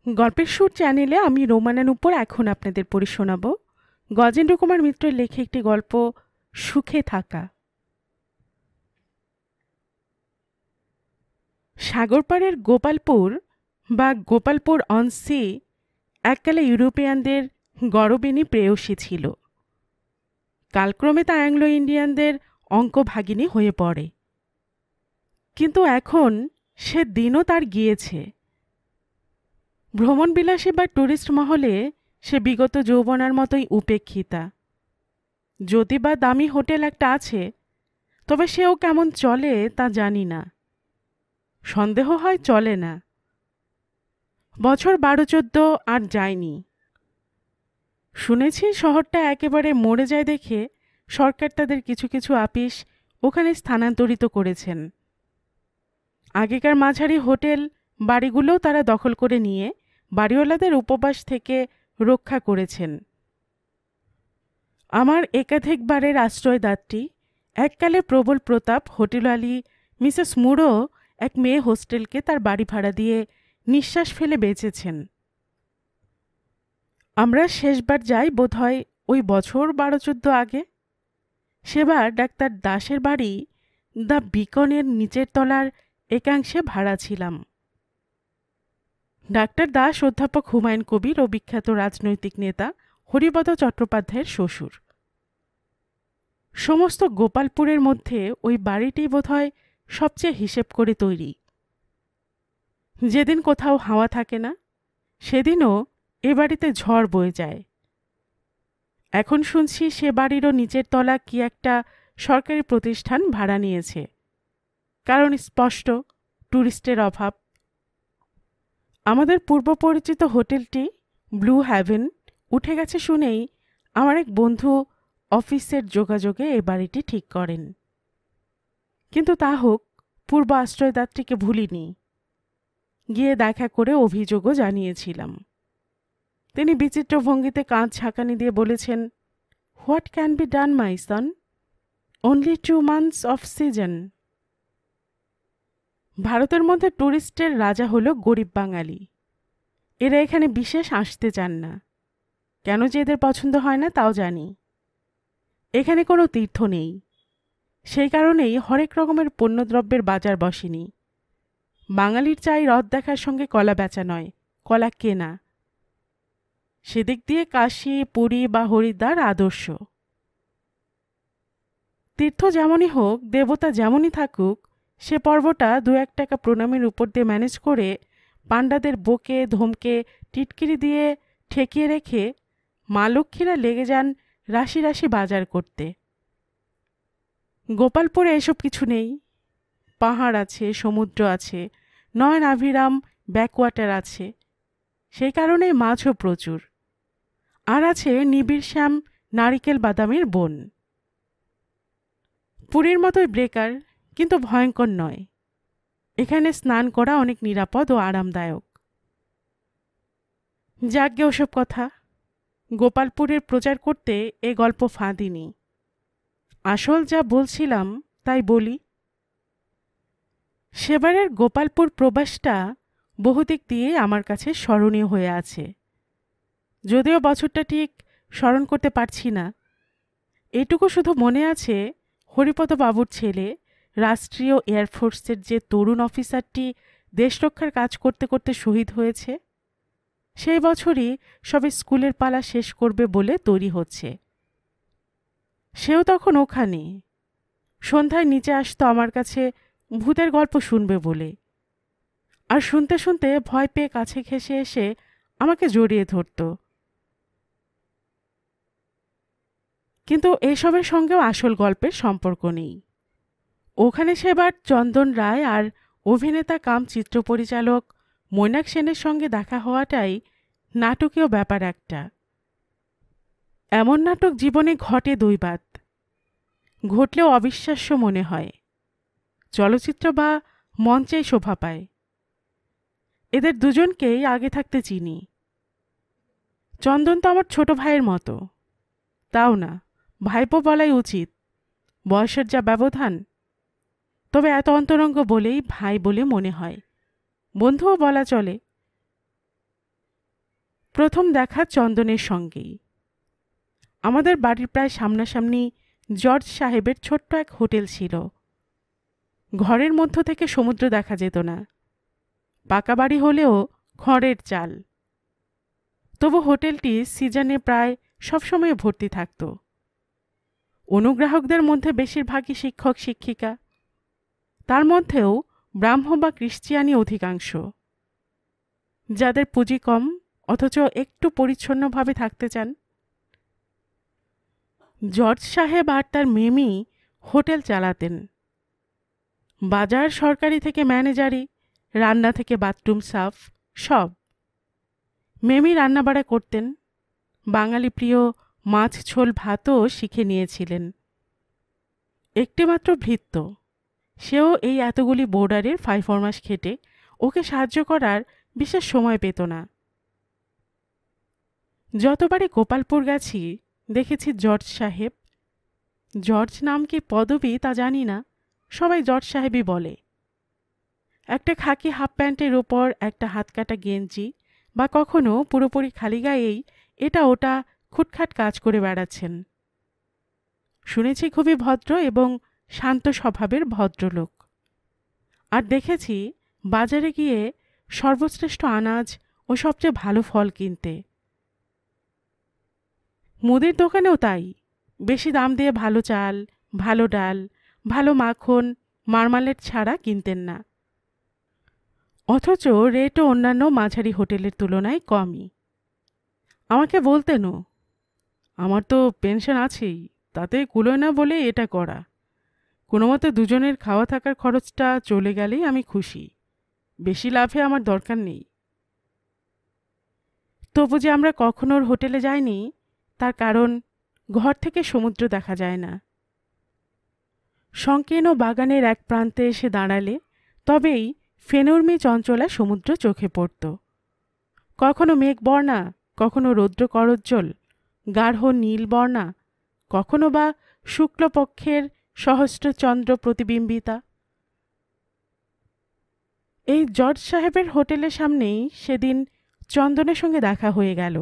গল্পের সুর চ্যানেলে আমি রোমানার উপর এখন আপনাদের পড়ে শোনাব গজেন্দ্র কুমার মিত্রের লেখা একটি গল্প, সুখে থাকা। সাগরপাড়ের গোপালপুর বা গোপালপুর অন সি এককালে ইউরোপিয়ানদের গরবিনী প্রেয়সী ছিল। কালক্রমে তা অ্যাংলো ইন্ডিয়ানদের অঙ্কভাগিনী হয়ে পড়ে। কিন্তু এখন সে দিনও তার গিয়েছে। ভ্রমণবিলাসী বা ট্যুরিস্ট মহলে সে বিগত যৌবনার মতোই উপেক্ষিতা। যদি বা দামি হোটেল একটা আছে, তবে সেও কেমন চলে তা জানি না। সন্দেহ হয় চলে না। বছর 12-14 আর যায়নি। শুনেছি শহরটা একেবারে মরে যায় দেখে সরকার তাদের কিছু কিছু আপিস ওখানে স্থানান্তরিত করেছেন। আগেকার মাঝারি হোটেল বাড়িগুলোও তারা দখল করে নিয়ে বাড়িওয়ালাদের উপবাস থেকে রক্ষা করেছেন। আমার একাধিকবারের আশ্রয়দাত্রী, এককালে প্রবল প্রতাপ হোটেলওয়ালি মিসেস মুরো এক মেয়ে হোস্টেলকে তার বাড়ি ভাড়া দিয়ে নিঃশ্বাস ফেলে বেঁচেছেন। আমরা শেষবার যাই বোধহয় ওই বছর 12-14 আগে। সেবার ডাক্তার দাসের বাড়ি দ্য বিকনের নিচের তলার একাংশে ভাড়া ছিলাম। ডাক্তার দাস অধ্যাপক হুমায়ুন কবির ও বিখ্যাত রাজনৈতিক নেতা হরিপদ চট্টোপাধ্যায়ের শ্বশুর। সমস্ত গোপালপুরের মধ্যে ওই বাড়িটি বোধহয় সবচেয়ে হিসেব করে তৈরি। যেদিন কোথাও হাওয়া থাকে না, সেদিনও এ বাড়িতে ঝড় বয়ে যায়। এখন শুনছি সে বাড়িরও নিচের তলা কি একটা সরকারি প্রতিষ্ঠান ভাড়া নিয়েছে। কারণ স্পষ্ট, ট্যুরিস্টের অভাব। আমাদের পূর্ব পরিচিত হোটেলটি ব্লু হ্যাভেন উঠে গেছে শুনেই আমার এক বন্ধু অফিসের যোগাযোগে এ বাড়িটি ঠিক করেন। কিন্তু তা হোক, পূর্ব আশ্রয়দাত্রীকে ভুলিনি। গিয়ে দেখা করে অভিযোগও জানিয়েছিলাম। তিনি বিচিত্র ভঙ্গিতে কাঁধ ঝাঁকানি দিয়ে বলেছেন, what can be done my Son, only 2 months off season. ভারতের মধ্যে ট্যুরিস্টের রাজা হল গরিব বাঙালি। এরা এখানে বিশেষ আসতে চান না। কেন যে এদের পছন্দ হয় না তাও জানি। এখানে কোনো তীর্থ নেই, সেই কারণেই হরেক রকমের পণ্যদ্রব্যের বাজার বসেনি। বাঙালির চাই রথ দেখার সঙ্গে কলা বেচা নয়, কলা কেনা। সেদিক দিয়ে কাশী, পুরী বা হরিদ্বার আদর্শ। তীর্থ যেমনই হোক, দেবতা যেমনই থাকুক, সে পর্বটা 2-1 টাকা প্রণামের উপর দিয়ে ম্যানেজ করে পাণ্ডাদের বকে ধমকে টিটকিরি দিয়ে ঠেকিয়ে রেখে মা লক্ষ্মীরা লেগে যান রাশি রাশি বাজার করতে। গোপালপুরে এসব কিছু নেই। পাহাড় আছে, সমুদ্র আছে, নয়নাভিরাম ব্যাকওয়াটার আছে, সেই কারণেই মাছও প্রচুর। আর আছে নিবিড় শ্যাম নারিকেল বাদামের বন। পুরীর মতোই ব্রেকার, কিন্তু ভয়ঙ্কর নয়। এখানে স্নান করা অনেক নিরাপদ ও আরামদায়ক। যাজ্ঞে ওসব কথা। গোপালপুরের প্রচার করতে এ গল্প ফাঁদিনি। আসল যা বলছিলাম তাই বলি। সেবারের গোপালপুর প্রবাসটা বহুদিক দিয়ে আমার কাছে স্মরণীয় হয়ে আছে। যদিও বছরটা ঠিক স্মরণ করতে পারছি না, এটুকু শুধু মনে আছে হরিপদ বাবুর ছেলে, রাষ্ট্রীয় এয়ারফোর্সের যে তরুণ অফিসারটি দেশরক্ষার কাজ করতে করতে শহীদ হয়েছে, সেই বছরই সবে স্কুলের পালা শেষ করবে বলে তৈরি হচ্ছে। সেও তখন ওখানে। সন্ধ্যায় নিচে আসতো আমার কাছে ভূতের গল্প শুনবে বলে, আর শুনতে শুনতে ভয় পেয়ে কাছে ঘেঁষে এসে আমাকে জড়িয়ে ধরত। কিন্তু এসবের সঙ্গেও আসল গল্পের সম্পর্ক নেই। ওখানে সেবার চন্দন রায় আর অভিনেতা কাম চিত্র পরিচালক মৈনাক সেনের সঙ্গে দেখা হওয়াটাই নাটকীয় ব্যাপার একটা। এমন নাটক জীবনে ঘটে 2 বার, ঘটলেও অবিশ্বাস্য মনে হয়। চলচ্চিত্র বা মঞ্চেই শোভা পায়। এদের দুজনকেই আগে থাকতে চিনি। চন্দন তো আমার ছোট ভাইয়ের মতো। তাও না, ভাইপো বলাই উচিত, বয়সের যা ব্যবধান। তবে এত অন্তরঙ্গ বলেই ভাই বলে মনে হয়, বন্ধুও বলা চলে। প্রথম দেখা চন্দনের সঙ্গেই। আমাদের বাড়ির প্রায় সামনাসামনি জর্জ সাহেবের ছোট্ট এক হোটেল ছিল। ঘরের মধ্য থেকে সমুদ্র দেখা যেত না, পাকা বাড়ি হলেও খড়ের চাল। তবু হোটেলটি সিজনে প্রায় সবসময় ভর্তি থাকত। অনুগ্রাহকদের মধ্যে বেশিরভাগই শিক্ষক শিক্ষিকা, তার মধ্যেও ব্রাহ্ম বা ক্রিশ্চিয়ানি অধিকাংশ, যাদের পুঁজি কম অথচ একটু পরিচ্ছন্নভাবে থাকতে চান। জর্জ সাহেব আর তার মেমি হোটেল চালাতেন। বাজার সরকারি থেকে ম্যানেজারি, রান্না থেকে বাথরুম সাফ, সব। মেমি রান্নাবাড়া করতেন, বাঙালি প্রিয় মাছ ঝোল ভাতও শিখে নিয়েছিলেন। একটিমাত্র ভৃত্য, সেও এই এতগুলি বোর্ডারের 5 মাস খেটে ওকে সাহায্য করার বিশেষ সময় পেত না। যতবারই গোপালপুর গেছি দেখেছি জর্জ সাহেব। জর্জ নাম কি পদবী তা জানি না, সবাই জর্জ সাহেবই বলে। একটা খাকি হাফ প্যান্টের ওপর একটা হাতকাটা গেঞ্জি বা কখনো পুরোপুরি খালি গায়েই এটা ওটা খুটখাট কাজ করে বেড়াচ্ছেন। শুনেছি খুবই ভদ্র এবং শান্ত স্বভাবের ভদ্রলোক। আর দেখেছি বাজারে গিয়ে সর্বশ্রেষ্ঠ আনাজ ও সবচেয়ে ভালো ফল কিনতে। মুদির দোকানেও তাই, বেশি দাম দিয়ে ভালো চাল, ভালো ডাল, ভালো মাখন, মারমালেট ছাড়া কিনতেন না। অথচ রেটও অন্যান্য মাঝারি হোটেলের তুলনায় কমই। আমাকে বলতেনও, আমার তো পেনশন আছেই, তাতে কুলোয় না বলে এটা করা। কোনো মতে দুজনের খাওয়া থাকার খরচটা চলে গেলেই আমি খুশি, বেশি লাভে আমার দরকার নেই। তবু যে আমরা কখনো ওর হোটেলে যাইনি তার কারণ ঘর থেকে সমুদ্র দেখা যায় না। সংকীর্ণ বাগানের এক প্রান্তে এসে দাঁড়ালে তবেই ফেনুর্মি চঞ্চলা সমুদ্র চোখে পড়ত। কখনো মেঘবর্ণা, কখনো রৌদ্র করজ্জ্বল গাঢ় নীলবর্ণা, কখনো বা শুক্লপক্ষের সহস্র চন্দ্র প্রতিবিম্বিতা। এই জর্জ সাহেবের হোটেলের সামনেই সেদিন চন্দনের সঙ্গে দেখা হয়ে গেল।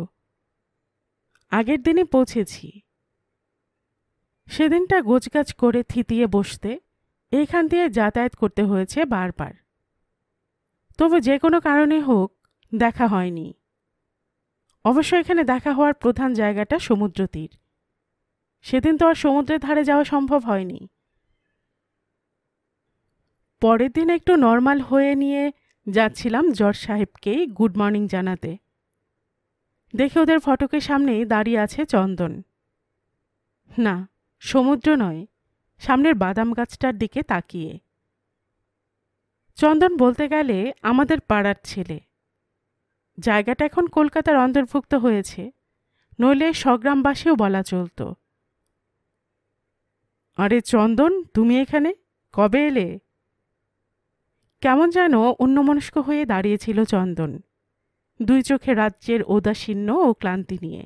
আগের দিনই পৌঁছেছি। সেদিনটা গোছগাছ করে থিতিয়ে বসতে এইখান দিয়ে যাতায়াত করতে হয়েছে বারবার। তবু যে কোনো কারণে হোক দেখা হয়নি। অবশ্য এখানে দেখা হওয়ার প্রধান জায়গাটা সমুদ্র তীর। সেদিন তো আর সমুদ্রের ধারে যাওয়া সম্ভব হয়নি। পরের দিন একটু নর্মাল হয়ে নিয়ে যাচ্ছিলাম জর্জ সাহেবকেই গুড মর্নিং জানাতে। দেখে ওদের ফটকের সামনেই দাঁড়িয়ে আছে চন্দন। না, সমুদ্র নয়, সামনের বাদাম গাছটার দিকে তাকিয়ে। চন্দন বলতে গেলে আমাদের পাড়ার ছেলে। জায়গাটা এখন কলকাতার অন্তর্ভুক্ত হয়েছে, নইলে স্বগ্রামবাসীও বলা চলত। আরে চন্দন, তুমি এখানে কবে এলে? কেমন যেন অন্যমনস্ক হয়ে দাঁড়িয়েছিল চন্দন, দুই চোখে রাজ্যের ঔদাসীন্য ও ক্লান্তি নিয়ে।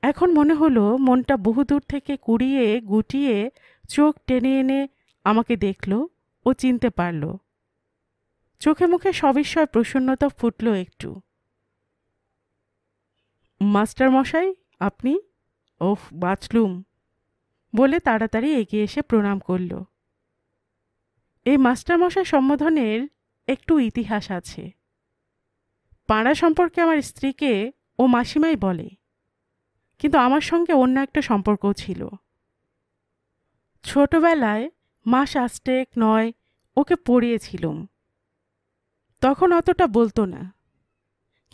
এখন মনে হলো মনটা বহুদূর থেকে কুড়িয়ে গুটিয়ে চোখ টেনে এনে আমাকে দেখল ও চিনতে পারল। চোখে মুখে সবিস্ময় প্রসন্নতা ফুটল একটু। মাস্টার মশাই, আপনি? ওহ, বাঁচলুম বলে তাড়াতাড়ি এগিয়ে এসে প্রণাম করল। এই মাস্টারমশাই সম্বোধনের একটু ইতিহাস আছে। পাড়া সম্পর্কে আমার স্ত্রীকে ও মাসিমাই বলে, কিন্তু আমার সঙ্গে অন্য একটা সম্পর্কও ছিল। ছোটবেলায় মাস 8-9 ওকে পড়িয়েছিলুম। তখন অতটা বলতো না,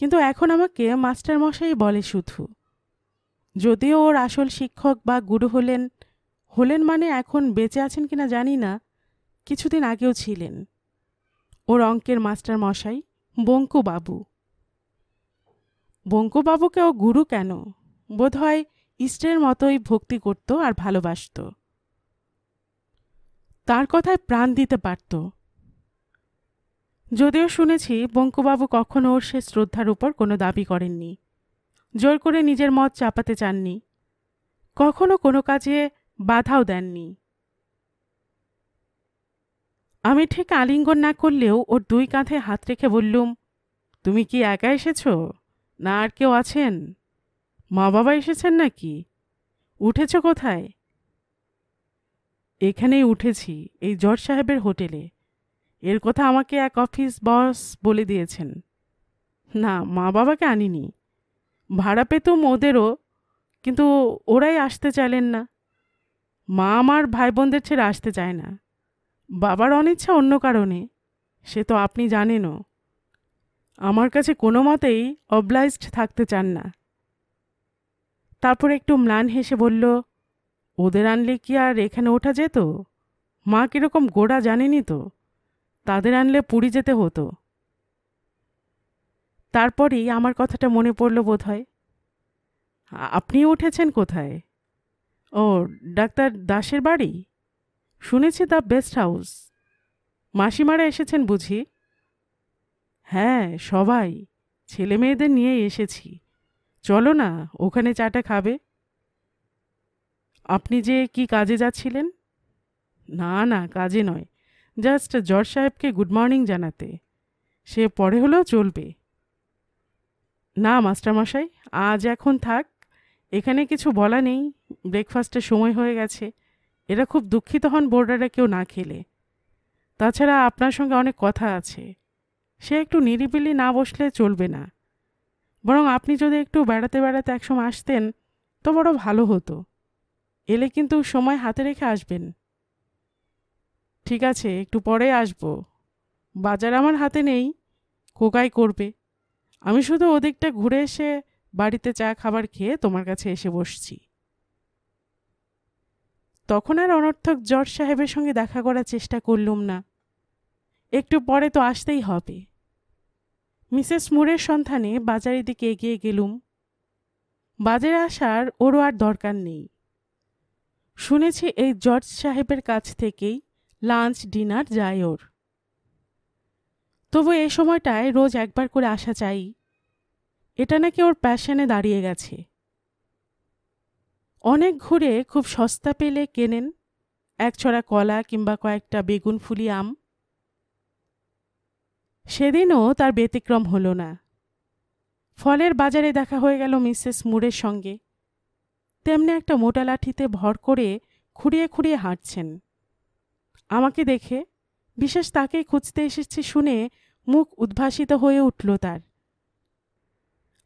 কিন্তু এখন আমাকে মাস্টারমশাই বলে শুধু। যদিও ওর আসল শিক্ষক বা গুরু হলেন মানে এখন বেঁচে আছেন কিনা জানি না, কিছুদিন আগেও ছিলেন। ওর অঙ্কের মাস্টার মশাই বঙ্কুবাবু। বঙ্কুবাবুকে ও গুরু কেন, বোধহয় ইষ্টের মতোই ভক্তি করত আর ভালোবাসত। তার কথায় প্রাণ দিতে পারত। যদিও শুনেছি বঙ্কুবাবু কখনো ওর সে শ্রদ্ধার উপর কোনো দাবি করেননি, জোর করে নিজের মত চাপাতে চাননি, কখনো কোনো কাজে বাধাও দেননি। আমি ঠিক আলিঙ্গন না করলেও ওর দুই কাঁধে হাত রেখে বললুম, তুমি কি একা এসেছ? না আর কেউ আছেন? মা বাবা এসেছেন নাকি? উঠেছ কোথায়? এখানেই উঠেছি, এই জজ সাহেবের হোটেলে। এর কথা আমাকে এক অফিস বস বলে দিয়েছেন। না, মা বাবাকে আনিনি। ভাড়া পেতুম ওদেরও, কিন্তু ওরাই আসতে চাইলেন না। মা আমার ভাই বোনদের ছেড়ে আসতে চায় না। বাবার অনিচ্ছা অন্য কারণে, সে তো আপনি জানেনও। আমার কাছে কোনো মতেই অবলাইজড থাকতে চান না। তারপর একটু ম্লান হেসে বলল, ওদের আনলে কি আর এখানে ওঠা যেত? মা কীরকম গোড়া জানেনি তো, তাদের আনলে পুরী যেতে হতো। তারপরেই আমার কথাটা মনে পড়ল বোধ হয়। আপনি উঠেছেন কোথায়? ও, ডাক্তার দাসের বাড়ি? শুনেছি দ্য বেস্ট হাউস। মাসিমারা এসেছেন বুঝি? হ্যাঁ, সবাই, ছেলে মেয়েদের নিয়ে এসেছি। চলো না, ওখানে চাটা খাবে। আপনি যে কি কাজে যাচ্ছিলেন? না না, কাজে নয়, জাস্ট জজ সাহেবকে গুড মর্নিং জানাতে। সে পরে হলেও চলবে। না মাস্টারমশাই, আজ এখন থাক। এখানে কিছু বলা নেই, ব্রেকফাস্টের সময় হয়ে গেছে। এরা খুব দুঃখিত হন বোর্ডাররা কেউ না খেলে। তাছাড়া আপনার সঙ্গে অনেক কথা আছে, সে একটু নিরিবিলি না বসলে চলবে না। বরং আপনি যদি একটু বেড়াতে বেড়াতে একসময় আসতেন তো বড় ভালো হতো। এলে কিন্তু সময় হাতে রেখে আসবেন। ঠিক আছে, একটু পরে আসবো। বাজার আমার হাতে নেই, খোকাই করবে। আমি শুধু ওদিকটা ঘুরে এসে বাড়িতে চা খাবার খেয়ে তোমার কাছে এসে বসছি। তখন আর অনর্থক জজ সাহেবের সঙ্গে দেখা করার চেষ্টা করলুম না। একটু পরে তো আসতেই হবে। মিসেস মুরের সন্ধানে বাজারের দিকে এগিয়ে গেলুম। বাজারে আসার ওরও আর দরকার নেই। শুনেছি এই জজ সাহেবের কাছ থেকেই লাঞ্চ ডিনার যায় ওর। তবু এই সময়টায় রোজ একবার করে আসা চাই, এটা নাকি ওর প্যাশনে দাঁড়িয়ে গেছে। অনেক ঘুরে খুব সস্তা পেলে কেনেন, এক ছড়া কলা কিংবা কয়েকটা বেগুন ফুলি আম। সেদিনও তার ব্যতিক্রম হলো না। ফলের বাজারে দেখা হয়ে গেল মিসেস মুরের সঙ্গে। তেমনি একটা মোটা লাঠিতে ভর করে খুঁড়িয়ে খুঁড়িয়ে হাঁটছেন। আমাকে দেখে, বিশেষ তাকেই খুঁজতে এসেছি শুনে মুখ উদ্ভাসিত হয়ে উঠল তার।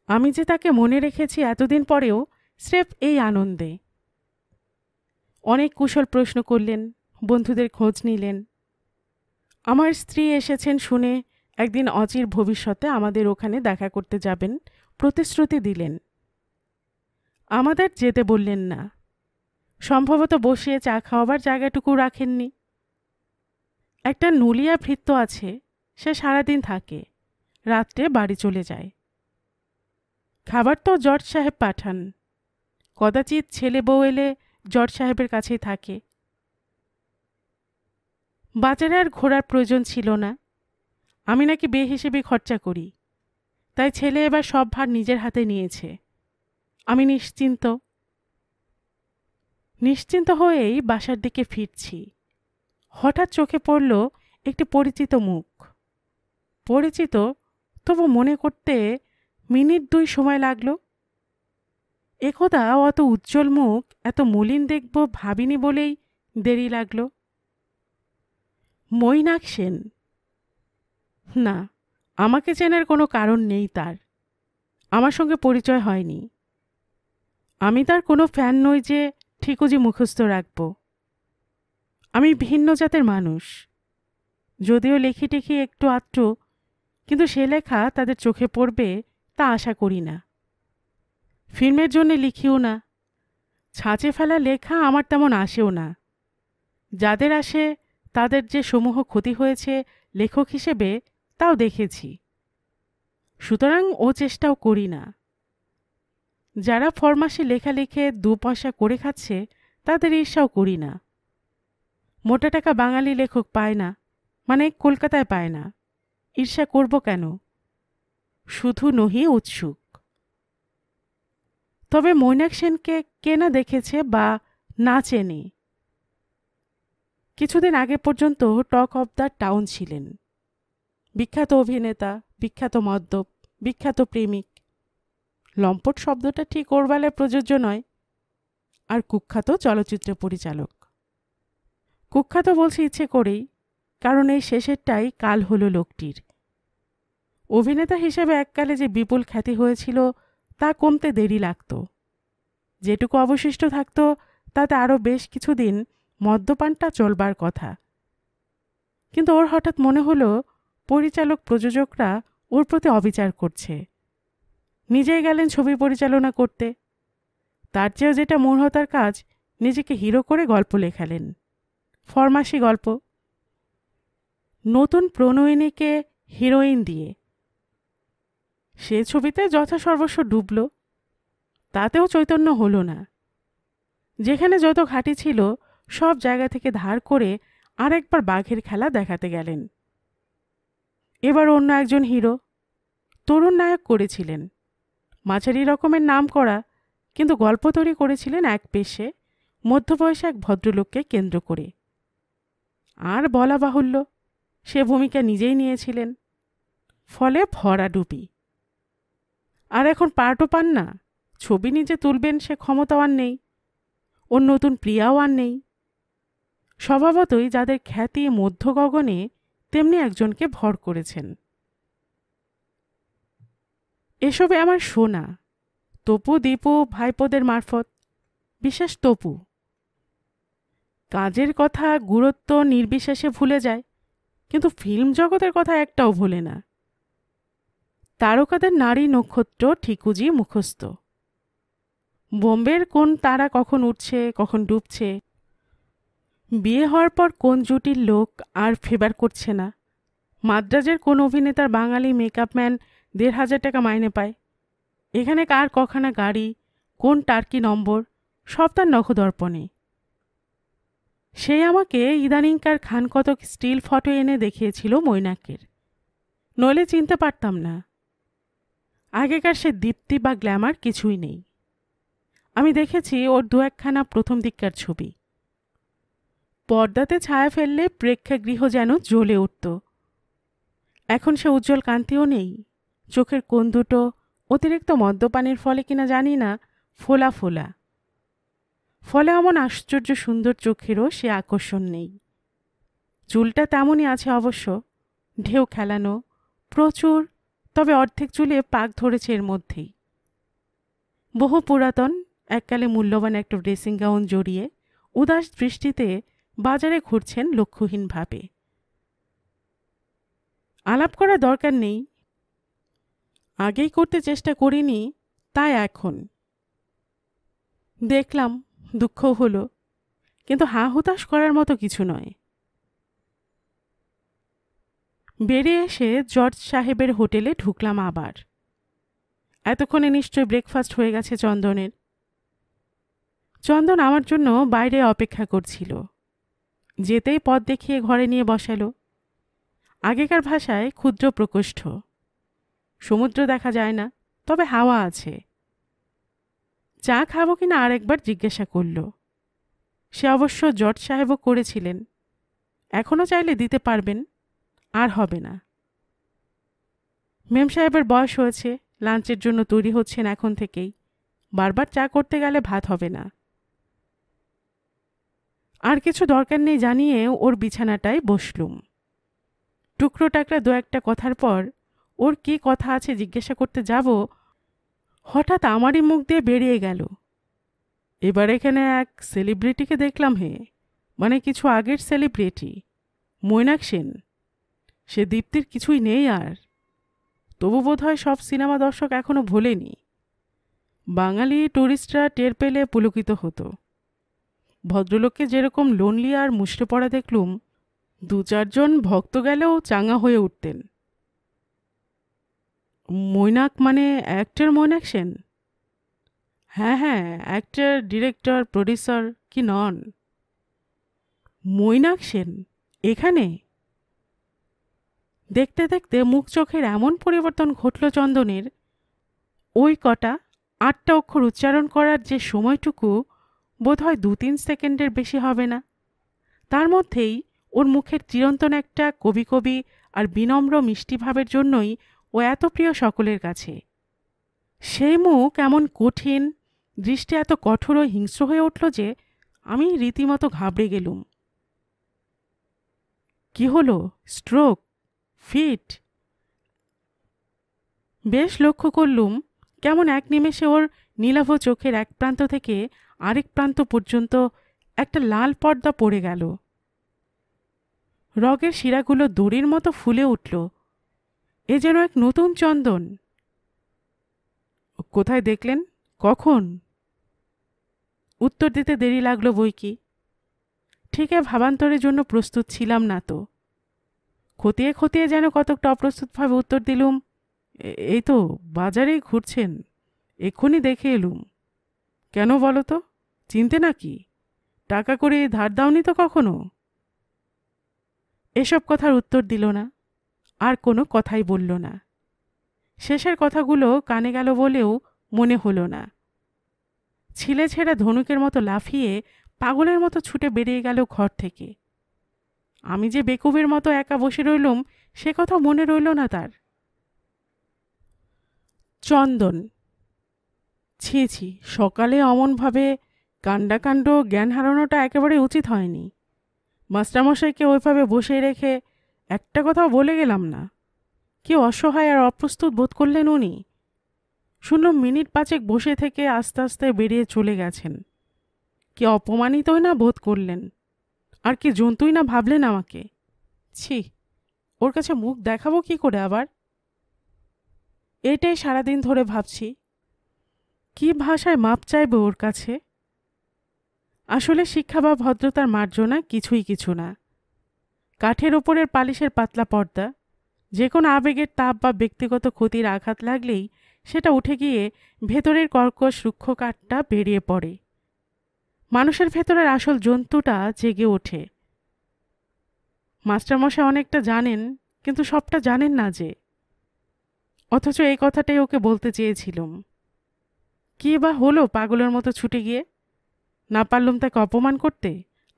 আমি যে তাকে মনে রেখেছি এতদিন পরেও স্রেফ এই আনন্দে। অনেক কুশল প্রশ্ন করলেন, বন্ধুদের খোঁজ নিলেন। আমার স্ত্রী এসেছেন শুনে একদিন অচির ভবিষ্যতে আমাদের ওখানে দেখা করতে যাবেন প্রতিশ্রুতি দিলেন। আমাদের যেতে বললেন না, সম্ভবত বসিয়ে চা খাওয়াবার জায়গাটুকু রাখেননি। একটা নুলিয়া ভৃত্য আছে, সে সারাদিন থাকে, রাত্রে বাড়ি চলে যায়। খাবার তো জজ সাহেব পাঠান, কদাচিৎ ছেলে বউ এলে জজ সাহেবের কাছেই থাকে। বাজারে আর ঘোরার প্রয়োজন ছিল না। আমি নাকি বেহিসেবি খরচা করি, তাই ছেলে এবার সব ভার নিজের হাতে নিয়েছে। আমি নিশ্চিন্ত। নিশ্চিন্ত হয়েই বাসার দিকে ফিরছি। হঠাৎ চোখে পড়ল একটি পরিচিত মুখ। পরিচিত, তবু মনে করতে মিনিট দুই সময় লাগল। একদা অত উজ্জ্বল মুখ এত মলিন দেখব ভাবিনি বলেই দেরি লাগল। মৈনাক সেন। না, আমাকে চেনার কোনো কারণ নেই তার। আমার সঙ্গে পরিচয় হয়নি। আমি তার কোনো ফ্যান নই যে ঠিকুজি মুখস্থ রাখব। আমি ভিন্ন জাতের মানুষ, যদিও লেখি টেখি একটু আধটু, কিন্তু সে লেখা তাদের চোখে পড়বে তা আশা করি না। ফিল্মের জন্যে লিখিও না। ছাঁচে ফেলা লেখা আমার তেমন আসেও না। যাদের আসে তাদের যে সমূহ ক্ষতি হয়েছে লেখক হিসেবে তাও দেখেছি। সুতরাং ও চেষ্টাও করি না। যারা ফরমাসে লেখা লিখে দু পয়সা করে খাচ্ছে তাদের ঈর্ষাও করি না। মোটা টাকা বাঙালি লেখক পায় না, মানে কলকাতায় পায় না। ঈর্ষা করব কেন? শুধু নহি উৎসুক। তবে মৈনাক সেনকে কে না দেখেছে বা না চেনে? কিছুদিন আগে পর্যন্ত টক অব দ্য টাউন ছিলেন। বিখ্যাত অভিনেতা, বিখ্যাত মদ্যপ, বিখ্যাত প্রেমিক। লম্পট শব্দটা ঠিক ওর বেলায় প্রযোজ্য নয়। আর কুখ্যাত চলচ্চিত্র পরিচালক। কুখ্যাত বলছে ইচ্ছে করেই, কারণ এই শেষেরটাই কাল হলো লোকটির। অভিনেতা হিসেবে এককালে যে বিপুল খ্যাতি হয়েছিল তা কমতে দেরি লাগত। যেটুকু অবশিষ্ট থাকত তাতে আরও বেশ কিছুদিন মদ্যপানটা চলবার কথা। কিন্তু ওর হঠাৎ মনে হলো পরিচালক প্রযোজকরা ওর প্রতি অবিচার করছে। নিজেই গেলেন ছবি পরিচালনা করতে। তার চেয়েও যেটা মূঢ়তার কাজ, নিজেকে হিরো করে গল্প লেখালেন। ফরমাসি গল্প, নতুন প্রণয়িনীকে হিরোইন দিয়ে। সে ছবিতে যথাসর্বস্ব ডুবল, তাতেও চৈতন্য হলো না। যেখানে যত ঘাঁটি ছিল সব জায়গা থেকে ধার করে আরেকবার বাঘের খেলা দেখাতে গেলেন। এবার অন্য একজন হিরো, তরুণ নায়ক করেছিলেন। মাঝারি রকমের নাম করা, কিন্তু গল্প তৈরি করেছিলেন এক পেশে মধ্যবয়সী এক ভদ্রলোককে কেন্দ্র করে। আর বলা বাহুল্য, সে ভূমিকা নিজেই নিয়েছিলেন। ফলে ভরাডুবি। আর এখন পার্টও পান না, ছবি নিজে তুলবেন সে ক্ষমতাও আর নেই, ওর নতুন প্রিয়াও আর নেই। স্বভাবতই যাদের খ্যাতি মধ্য গগনে, তেমনি একজনকে ভর করেছেন। এসবে আমার শোনা, তপু দীপু ভাইপোদের মারফত, বিশেষ তপু। কাজের কথা গুরুত্ব নির্বিশেষে ভুলে যায়, কিন্তু ফিল্ম জগতের কথা একটাও ভোলে না। তারকাদের নারী নক্ষত্র ঠিকুজি মুখস্থ। বোম্বের কোন তারা কখন উঠছে কখন ডুবছে, বিয়ে হওয়ার পর কোন জুটির লোক আর ফেভার করছে না, মাদ্রাজের কোন অভিনেতার বাঙালি মেকআপ ম্যান ১,৫০০ টাকা মাইনে পায়, এখানে কার কখানা গাড়ি, কোন টার্কি নম্বর, সব তার নখদর্পণে। সে আমাকে ইদানিংকার খান কতক স্টিল ফটো এনে দেখিয়েছিল মৈনাকের, নইলে চিনতে পারতাম না। আগেকার সে দীপ্তি বা গ্ল্যামার কিছুই নেই। আমি দেখেছি ওর দু একখানা প্রথম দিককার ছবি। পর্দাতে ছায়া ফেললে প্রেক্ষাগৃহ যেন জ্বলে উঠত। এখন সে উজ্জ্বল কান্তিও নেই, চোখের কোণ দুটো অতিরিক্ত মদ্যপানের ফলে কিনা জানি না ফোলা ফোলা। ফলে এমন আশ্চর্য সুন্দর চোখেরও সে আকর্ষণ নেই। চুলটা তেমনই আছে অবশ্য, ঢেউ খেলানো প্রচুর, তবে অর্ধেক চুলে পাক ধরেছে এর মধ্যেই। বহু পুরাতন, এককালে মূল্যবান একটা ড্রেসিং গাউন জড়িয়ে উদাস দৃষ্টিতে বাজারে ঘুরছেন লক্ষ্যহীনভাবে। আলাপ করা দরকার নেই, আগেই করতে চেষ্টা করিনি, তাই এখন দেখলাম, দুঃখ হলো, কিন্তু হা হুতাশ করার মতো কিছু নয়। বেরিয়ে এসে জর্জ সাহেবের হোটেলে ঢুকলাম আবার। এতক্ষণে নিশ্চয় ব্রেকফাস্ট হয়ে গেছে চন্দনের। চন্দন আমার জন্য বাইরে অপেক্ষা করছিল। যেতেই পথ দেখিয়ে ঘরে নিয়ে বসালো। আগেকার ভাষায় ক্ষুদ্র প্রকোষ্ঠ। সমুদ্র দেখা যায় না, তবে হাওয়া আছে। চা খাবো কিনা আরেকবার জিজ্ঞাসা করল। সে অবশ্য জর্জ সাহেবও করেছিলেন, এখনও চাইলে দিতে পারবেন, আর হবে না। মেম সাহেবের বয়স হয়েছে, লাঞ্চের জন্য তৈরি হচ্ছেন এখন থেকেই, বারবার চা করতে গেলে ভাত হবে না। আর কিছু দরকার নেই জানিয়ে ওর বিছানাটায় বসলুম। টুকরো টাকরা দু একটা কথার পর ওর কি কথা আছে জিজ্ঞাসা করতে যাব, হঠাৎ আমারই মুখ দিয়ে বেরিয়ে গেল, এবার এখানে এক সেলিব্রিটিকে দেখলাম হে, মানে কিছু আগের সেলিব্রিটি, মৈনাক সেন। সে দীপ্তির কিছুই নেই আর। তবু বোধহয় সব সিনেমা দর্শক এখনো ভোলেনি। বাঙালি টুরিস্টরা টের পেলে পুলকিত হতো। ভদ্রলোককে যেরকম লোনলি আর মুষড়ে পড়া দেখলুম, ২-৪ জন ভক্ত গেলেও চাঙা হয়ে উঠতেন। মৈনাক মানে অ্যাক্টর মৈনাক সেন? হ্যাঁ হ্যাঁ, অ্যাক্টর, ডিরেক্টর, প্রডিউসার কি নন? মৈনাক সেন এখানে? দেখতে দেখতে মুখ চোখের এমন পরিবর্তন ঘটল চন্দনের, ওই কটা ৮টা অক্ষর উচ্চারণ করার যে সময়টুকু, বোধহয় ২-৩ সেকেন্ডের বেশি হবে না, তার মধ্যেই ওর মুখের চিরন্তন একটা কবি কবি আর বিনম্র মিষ্টি ভাবের জন্যই ও এত প্রিয় সকলের কাছে। সেই মুখ এমন কঠিন, দৃষ্টি এত কঠোর ও হিংস্র হয়ে উঠল যে আমি রীতিমতো ঘাবড়ে গেলুম। কি হলো? স্ট্রোক? ফিট? বেশ লক্ষ্য করলুম কেমন এক নিমেষে ওর নীলাভ চোখের এক প্রান্ত থেকে আরেক প্রান্ত পর্যন্ত একটা লাল পর্দা পড়ে গেল। রগের শিরাগুলো দড়ির মতো ফুলে উঠল। এ যেন এক নতুন চন্দন। কোথায় দেখলেন? কখন? উত্তর দিতে দেরি লাগলো বই কি। ঠিক ভাবান্তরের জন্য প্রস্তুত ছিলাম না তো। খতিয়ে খতিয়ে যেন কতকটা অপ্রস্তুতভাবে উত্তর দিলুম, এই তো বাজারেই ঘুরছেন, এক্ষুনি দেখে এলুম। কেন বলো তো? চিনতে নাকি? টাকা করে ধার দাওনি তো কখনো? এসব কথার উত্তর দিল না, আর কোনো কথাই বলল না। শেষের কথাগুলো কানে গেল বলেও মনে হলো না। ছিলে ছেঁড়া ধনুকের মতো লাফিয়ে পাগলের মতো ছুটে বেরিয়ে গেল ঘর থেকে। আমি যে বেকুবের মতো একা বসে রইলুম সে কথা মনে রইল না তার। চন্দন। ছি ছি, সকালে অমনভাবে কাণ্ডাকাণ্ড জ্ঞান হারানোটা একেবারে উচিত হয়নি। মাস্টারমশাইকে ওইভাবে বসে রেখে একটা কথাও বলে গেলাম না। কি অসহায় আর অপ্রস্তুত বোধ করলেন উনি। শুনলাম মিনিট পাঁচেক বসে থেকে আস্তে আস্তে বেরিয়ে চলে গেছেন। কি অপমানিতই না বোধ করলেন, আর কি জন্তুই না ভাবলেন আমাকে। ছি, ওর কাছে মুখ দেখাবো কি করে আবার? এটাই সারাদিন ধরে ভাবছি, কি ভাষায় মাপ চাইব ওর কাছে। আসলে শিক্ষা বা ভদ্রতার মার্জনা কিছুই কিছু না। কাঠের ওপরের পালিশের পাতলা পর্দা, যে কোনো আবেগের তাপ বা ব্যক্তিগত ক্ষতির আঘাত লাগলেই সেটা উঠে গিয়ে ভেতরের কর্কশ রুক্ষ কাঠটা বেরিয়ে পড়ে। মানুষের ভেতরের আসল জন্তুটা জেগে ওঠে। মাস্টারমশাই অনেকটা জানেন, কিন্তু সবটা জানেন না যে। অথচ এই কথাটাই ওকে বলতে চেয়েছিলুম। কী বা হলো পাগলের মতো ছুটে গিয়ে? না পারলুম তাকে অপমান করতে,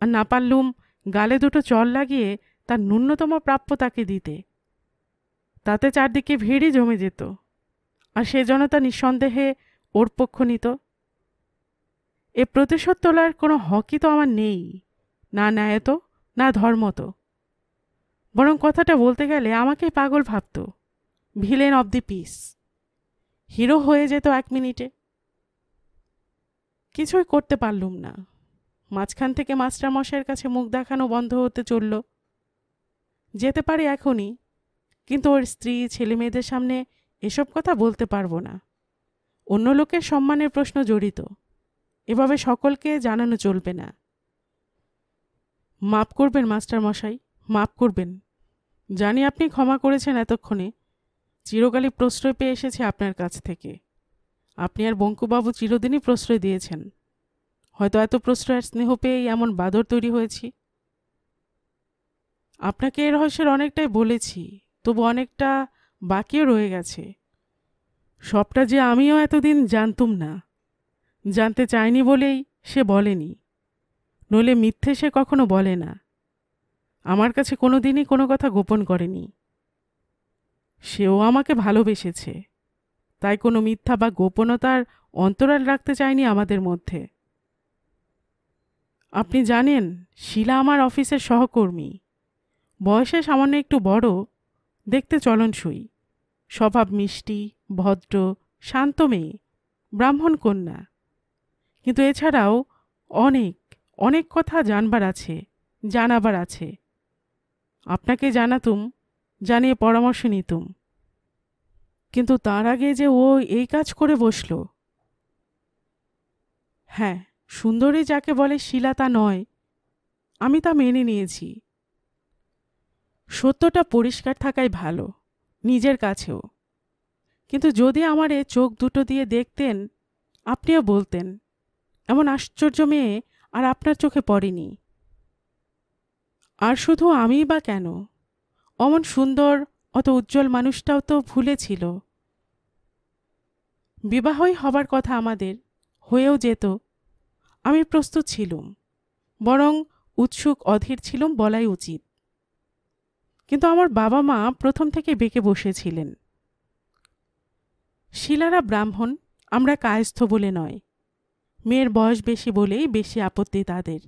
আর না পারলুম গালে দুটো চল লাগিয়ে তার ন্যূনতম প্রাপ্য তাকে দিতে। তাতে চারদিকে ভিড়ই জমে যেত, আর সে জনতা নিঃসন্দেহে ওর পক্ষ নিত। এ প্রতিশোধ তোলার কোনো হকই তো আমার নেই, না ন্যায়ত না ধর্মত। বরং কথাটা বলতে গেলে আমাকেই পাগল ভাবত, villain of the piece. Hero হয়ে যেত এক মিনিটে। কিছুই করতে পারলুম না। মাঝখান থেকে মাস্টারমশাইয়ের কাছে মুখ দেখানো বন্ধ হতে চলল। যেতে পারি এখনই, কিন্তু ওর স্ত্রী ছেলে মেয়েদের সামনে এসব কথা বলতে পারবো না। অন্য লোকের সম্মানের প্রশ্ন জড়িত, এভাবে সকলকে জানানো চলবে না। মাপ করবেন মাস্টারমশাই, মাপ করবেন। জানি আপনি ক্ষমা করেছেন এতক্ষণে। চিরকালই প্রশ্রয় পেয়ে এসেছে আপনার কাছ থেকে। আপনি আর বঙ্কুবাবু চিরদিনই প্রশ্রয় দিয়েছেন। হয়তো এত প্রশ্রয়ের স্নেহ পেয়েই এমন বাদর তৈরি হয়েছি। আপনাকে এ রহস্যের অনেকটাই বলেছি, তবু অনেকটা বাকিও রয়ে গেছে। সবটা যে আমিও এতদিন জানতুম না। জানতে চাইনি বলেই সে বলেনি, নইলে মিথ্যে সে কখনো বলে না। আমার কাছে কোনো দিনই কোনো কথা গোপন করেনি। সেও আমাকে ভালোবেসেছে, তাই কোনো মিথ্যা বা গোপনতার অন্তরাল রাখতে চায়নি আমাদের মধ্যে। আপনি জানেন, শিলা আমার অফিসের সহকর্মী। বয়সে সামান্য একটু বড়, দেখতে চলনসই, স্বভাব মিষ্টি, ভদ্র, শান্ত মেয়ে, ব্রাহ্মণ কন্যা। কিন্তু এছাড়াও অনেক অনেক কথা জানবার আছে, জানাবার আছে। আপনাকে জানাতুম, জানিয়ে পরামর্শ নিতুম, কিন্তু তার আগে যে ও এই কাজ করে বসল। হ্যাঁ, সুন্দরী যাকে বলে শিলা তা নয়, আমি তা মেনে নিয়েছি। সত্যটা পরিষ্কার থাকাই ভালো, নিজের কাছেও। কিন্তু যদি আমার এ চোখ দুটো দিয়ে দেখতেন, আপনিও বলতেন, এমন আশ্চর্য মেয়ে আর আপনার চোখে পড়েনি। আর শুধু আমিই বা কেন, অমন সুন্দর অত উজ্জ্বল মানুষটাও তো ভুলে ছিল। বিবাহই হবার কথা আমাদের, হয়েও যেত। আমি প্রস্তুত ছিলুম, বরং উৎসুক অধীর ছিলুম বলাই উচিত। কিন্তু আমার বাবা মা প্রথম থেকে বেঁকে বসেছিলেন। শিলারা ব্রাহ্মণ, আমরা কায়স্থ বলে নয়। মেয়ের বয়স বেশি বলেই বেশি আপত্তি তাদের।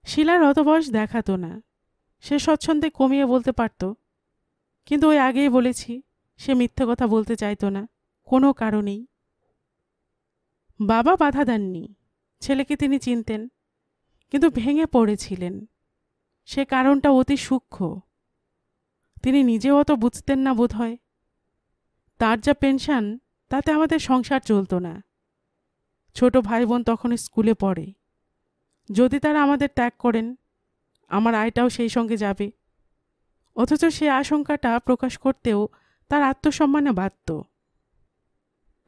শিলার অত বয়স দেখাতো না, সে স্বচ্ছন্দে কমিয়ে বলতে পারত, কিন্তু ওই আগেই বলেছি সে মিথ্যে কথা বলতে চাইতো না, কোনো কারণেই। বাবা বাধা দেননি, ছেলেকে তিনি চিনতেন, কিন্তু ভেঙে পড়েছিলেন। সে কারণটা অতি সূক্ষ্ম, তিনি নিজেও অত বুঝতেন না বোধ হয়। তার যা পেনশন, তাতে আমাদের সংসার চলত না। ছোট ভাই বোন তখন স্কুলে পড়ে, যদি তারা আমাদের ত্যাগ করেন আমার আয়টাও সেই সঙ্গে যাবে। অথচ সে আশঙ্কাটা প্রকাশ করতেও তার আত্মসম্মানে বাধ্য,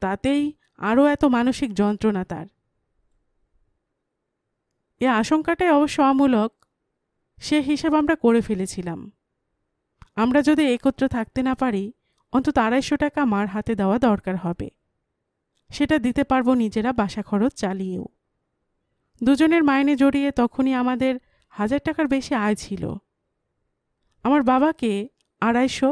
তাতেই আরও এত মানসিক যন্ত্রণা তার। এ আশঙ্কাটাই অবশ্য অমূলক, সে হিসাব আমরা করে ফেলেছিলাম। আমরা যদি একত্র থাকতে না পারি, অন্তত 250 টাকা মার হাতে দেওয়া দরকার হবে। সেটা দিতে পারবো নিজেরা বাসা খরচ চালিয়েও। দুজনের মাইনে জড়িয়ে তখনই আমাদের 1000 টাকার বেশি আয় ছিল। আমার বাবাকে 250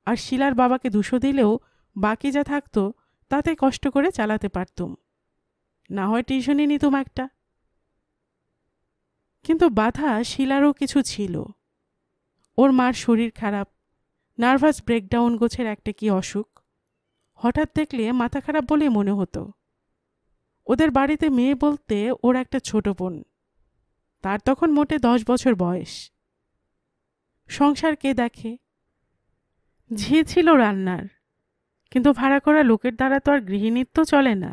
আর শিলার বাবাকে 200 দিলেও বাকি যা থাকতো তাতে কষ্ট করে চালাতে পারতুম, না হয় টিউশনি নিতুম একটা। কিন্তু বাধা শিলারও কিছু ছিল। ওর মার শরীর খারাপ, নার্ভাস ব্রেকডাউন গোছের একটা কি অসুখ। হঠাৎ দেখলে মাথা খারাপ বলে মনে হতো। ওদের বাড়িতে মেয়ে বলতে ওর একটা ছোট বোন, তার তখন মোটে 10 বছর বয়স। সংসার কে দেখে? ঝি ছিল রান্নার, কিন্তু ভাড়া করা লোকের দ্বারা তো আর গৃহিণীত্ব চলে না।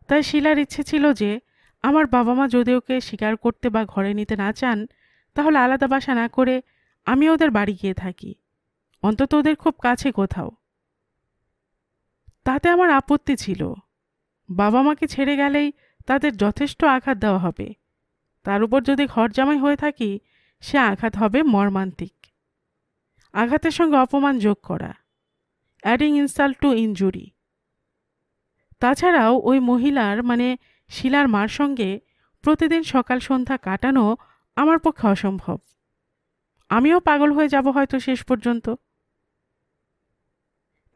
তাই শিলার ইচ্ছে ছিল যে আমার বাবা মা যদি ওকে স্বীকার করতে বা ঘরে নিতে না চান, তাহলে আলাদা বাসা না করে আমি ওদের বাড়ি গিয়ে থাকি, অন্তত ওদের খুব কাছে কোথাও। তাতে আমার আপত্তি ছিল, বাবা মাকে ছেড়ে গেলেই তাদের যথেষ্ট আঘাত দেওয়া হবে। তার উপর যদি ঘর জামাই হয়ে থাকি, সে আঘাত হবে মর্মান্তিক। আঘাতের সঙ্গে অপমান যোগ করা, অ্যাডিং ইনসাল্ট টু ইনজুরি। তাছাড়াও ওই মহিলার মানে শিলার মার সঙ্গে প্রতিদিন সকাল সন্ধ্যা কাটানো আমার পক্ষে অসম্ভব। আমিও পাগল হয়ে যাব হয়তো শেষ পর্যন্ত।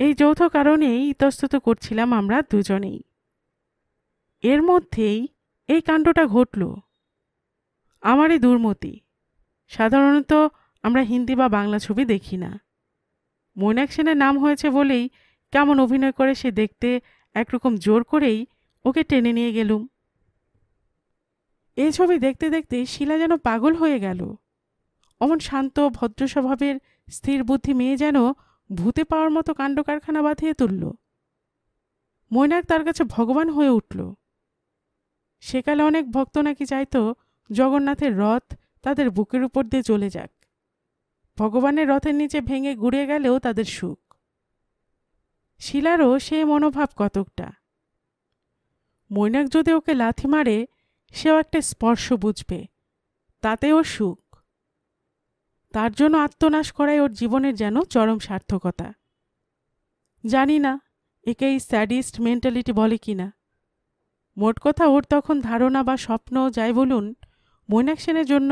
এই যৌথ কারণেই ইতস্তত করছিলাম আমরা দুজনেই। এর মধ্যেই এই কাণ্ডটা ঘটল। আমারই দুর্মতি। সাধারণত আমরা হিন্দি বা বাংলা ছবি দেখি না। মৈনাক সেনের নাম হয়েছে বলেই কেমন অভিনয় করে সে দেখতে একরকম জোর করেই ওকে টেনে নিয়ে গেলুম। এই ছবি দেখতে দেখতে শিলা যেন পাগল হয়ে গেল। অমন শান্ত ভদ্র স্বভাবের স্থির বুদ্ধি মেয়ে যেন ভূতে পাওয়ার মতো কাণ্ড কারখানা বাঁধিয়ে তুলল। মৈনাক তার কাছে ভগবান হয়ে উঠল। সেকালে অনেক ভক্ত নাকি চাইতো জগন্নাথের রথ তাদের বুকের উপর দিয়ে চলে যাক, ভগবানের রথের নিচে ভেঙে গুড়িয়ে গেলেও তাদের সুখ। শিলারও সে মনোভাব কতকটা। মৈনাক যদি ওকে লাথি মারে, সেও একটা স্পর্শ বুঝবে, তাতেও সুখ। তার জন্য আত্মনাশ করাই ওর জীবনের যেন চরম সার্থকতা। জানি না একেই স্যাডিস্ট মেন্টালিটি বলে কিনা। মোট কথা ওর তখন ধারণা বা স্বপ্ন যাই বলুন, মৈনাক সেনের জন্য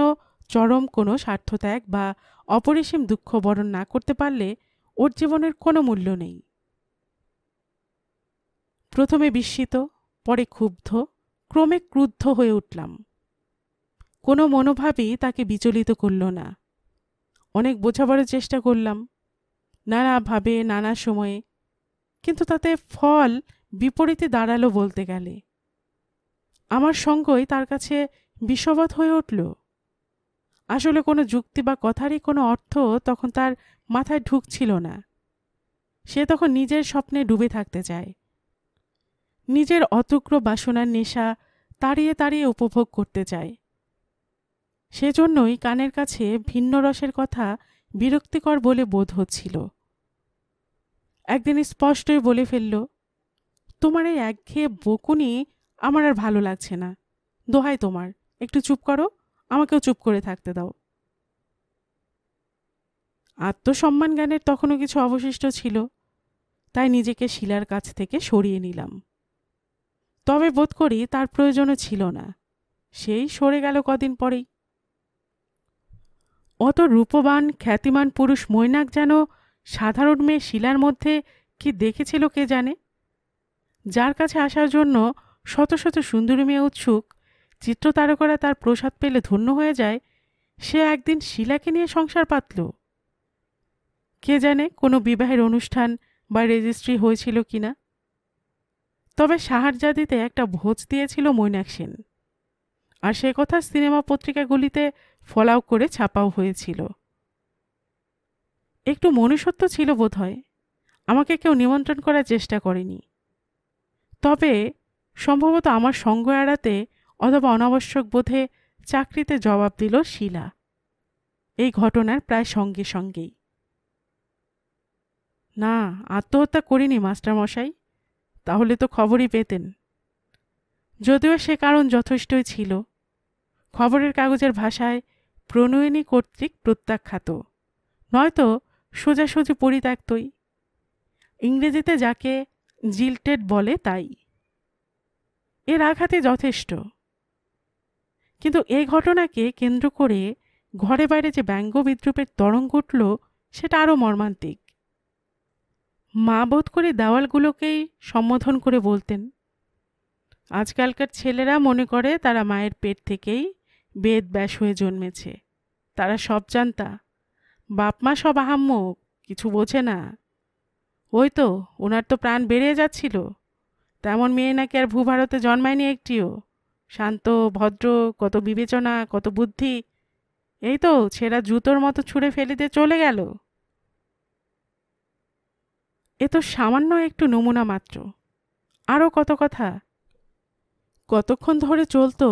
চরম কোনো স্বার্থত্যাগ বা অপরিসীম দুঃখ বরণ না করতে পারলে ওর জীবনের কোনো মূল্য নেই। প্রথমে বিস্মিত, পরে ক্ষুব্ধ, ক্রমে ক্রুদ্ধ হয়ে উঠলাম। কোনো মনোভাবই তাকে বিচলিত করল না। অনেক বোঝাবার চেষ্টা করলাম, নানাভাবে নানা সময়ে, কিন্তু তাতে ফল বিপরীতে দাঁড়ালো বলতে গেলে। আমার সঙ্গই তার কাছে বিষবৎ হয়ে উঠল। আসলে কোনো যুক্তি বা কথারই কোনো অর্থ তখন তার মাথায় ঢুকছিল না। সে তখন নিজের স্বপ্নে ডুবে থাকতে চায়, নিজের অতুগ্র বাসনার নেশা তাড়িয়ে তাড়িয়ে উপভোগ করতে চায়। সেজন্যই কানের কাছে ভিন্ন রসের কথা বিরক্তিকর বলে বোধ হচ্ছিল। একদিন স্পষ্টই বলে ফেলল, তোমার এই একঘেয়ে বকুনি আমার আর ভালো লাগছে না, দোহাই তোমার একটু চুপ করো, আমাকেও চুপ করে থাকতে দাও। আত্মসম্মান জ্ঞানের তখনও কিছু অবশিষ্ট ছিল, তাই নিজেকে শিলার কাছ থেকে সরিয়ে নিলাম। তবে বোধ করি তার প্রয়োজনও ছিল না, সেই সরে গেল কদিন পরেই। অত রূপবান খ্যাতিমান পুরুষ মৈনাক যেন সাধারণ মেয়ে শিলার মধ্যে কি দেখেছিল কে জানে। যার কাছে আসার জন্য শত শত সুন্দরী মেয়ে উৎসুক, চিত্রতারকারা তার প্রসাদ পেলে ধন্য হয়ে যায়, সে একদিন শিলাকে নিয়ে সংসার পাতল। কে জানে কোনো বিবাহের অনুষ্ঠান বা রেজিস্ট্রি হয়েছিল কিনা। তবে শাহারজাদিতে একটা ভোজ দিয়েছিল মৈনাক সেন, আর সে কথা সিনেমা পত্রিকাগুলিতে ফলাও করে ছাপাও হয়েছিল। একটু মনুষ্যত্ব ছিল বোধহয়, আমাকে কেউ নিমন্ত্রণ করার চেষ্টা করেনি। তবে সম্ভবত আমার সঙ্গ এড়াতে অথবা অনাবশ্যক বোধে চাকরিতে জবাব দিল শিলা, এই ঘটনার প্রায় সঙ্গে সঙ্গেই। না, আত্মহত্যা করিনি মাস্টারমশাই, তাহলে তো খবরই পেতেন। যদিও সে কারণ যথেষ্টই ছিল, খবরের কাগজের ভাষায় প্রণয়িনী কর্তৃক প্রত্যাখ্যাত, নয়তো সোজাসুজি পরিত্যক্তই। ইংরেজিতে যাকে জিল্টেড বলে তাই। এর আঘাতে যথেষ্ট। কিন্তু এই ঘটনাকে কেন্দ্র করে ঘরে বাইরে যে ব্যঙ্গ বিদ্রুপের তরঙ্গ উঠল, সেটা আরও মর্মান্তিক। মা বোধ করে দেওয়ালগুলোকেই সম্বোধন করে বলতেন, আজকালকার ছেলেরা মনে করে তারা মায়ের পেট থেকেই বেদ ব্যাস হয়ে জন্মেছে, তারা সব জানতা, বাপ মা সব আহাম্মক, কিছু বোঝে না। ওই তো ওনার তো প্রাণ বেরিয়ে যাচ্ছিল, তেমন মেয়ে নাকি আর ভূভারতে জন্মায়নি একটিও, শান্ত ভদ্র, কত বিবেচনা, কত বুদ্ধি, এই তো ছেঁড়া জুতোর মতো ছুঁড়ে ফেলে দিয়ে চলে গেল। এ তো সামান্য একটু নমুনা মাত্র, আরও কত কথা কতক্ষণ ধরে চলতো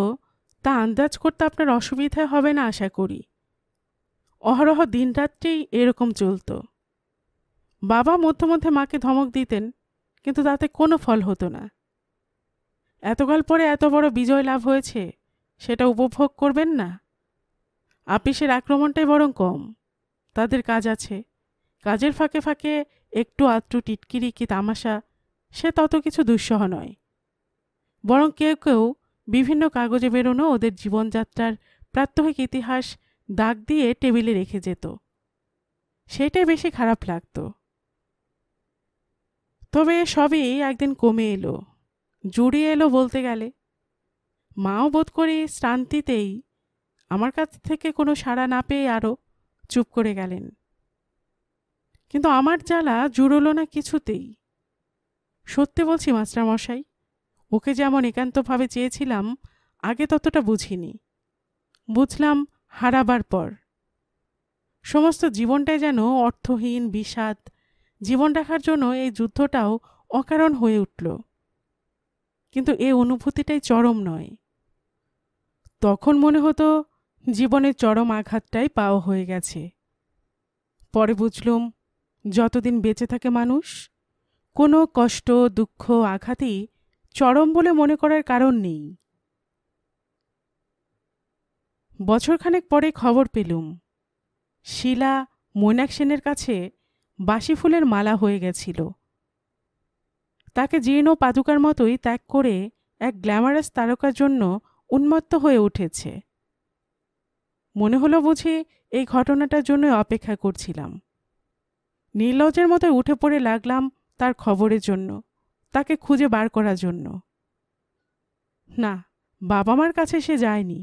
তা আন্দাজ করতে আপনার অসুবিধা হবে না আশা করি। অহরহ দিনরাত্রি এরকম চলত। বাবা মধ্যে মধ্যে মাকে ধমক দিতেন, কিন্তু তাতে কোনো ফল হতো না। এতকাল পরে এত বড় বিজয় লাভ হয়েছে, সেটা উপভোগ করবেন না? আপিসের আক্রমণটাই বরং কম, তাদের কাজ আছে, কাজের ফাঁকে ফাঁকে একটু আধটু টিটকিরি কি তামাশা, সে তত কিছু দুঃসহ নয়। বরং কেউ কেউ বিভিন্ন কাগজে বেরোনো ওদের জীবনযাত্রার প্রাত্যহিক ইতিহাস দাগ দিয়ে টেবিলে রেখে যেত, সেটাই বেশি খারাপ লাগত। তবে সবই একদিন কমে এলো, জুড়িয়ে এলো বলতে গেলে। মাও বোধ করি শ্রান্তিতেই আমার কাছ থেকে কোনো সাড়া না পেয়ে আরও চুপ করে গেলেন। কিন্তু আমার জ্বালা জুড়ল না কিছুতেই। সত্যি বলছি মাস্টারমশাই, ওকে যেমন একান্তভাবে চেয়েছিলাম আগে ততটা বুঝিনি, বুঝলাম হারাবার পর। সমস্ত জীবনটাই যেন অর্থহীন বিষাদ, জীবন রাখার জন্য এই যুদ্ধটাও অকারণ হয়ে উঠল। কিন্তু এই অনুভূতিটাই চরম নয়। তখন মনে হতো জীবনের চরম আঘাতটাই পাওয়া হয়ে গেছে। পরে বুঝলুম, যতদিন বেঁচে থাকে মানুষ, কোনো কষ্ট, দুঃখ, আঘাতই চরম বলে মনে করার কারণ নেই। বছরখানেক পরে খবর পেলুম, শিলা মৈনাক সেনের কাছে বাসি ফুলের মালা হয়ে গেছিল। তাকে জীর্ণ পাদুকার মতোই ত্যাগ করে এক গ্ল্যামারাস তারকার জন্য উন্মত্ত হয়ে উঠেছে। মনে হলো বুঝি এই ঘটনাটার জন্য অপেক্ষা করছিলাম। নির্লজ্জের মতো উঠে পড়ে লাগলাম তার খবরের জন্য, তাকে খুঁজে বার করার জন্য। না, বাবা মার কাছে সে যায়নি,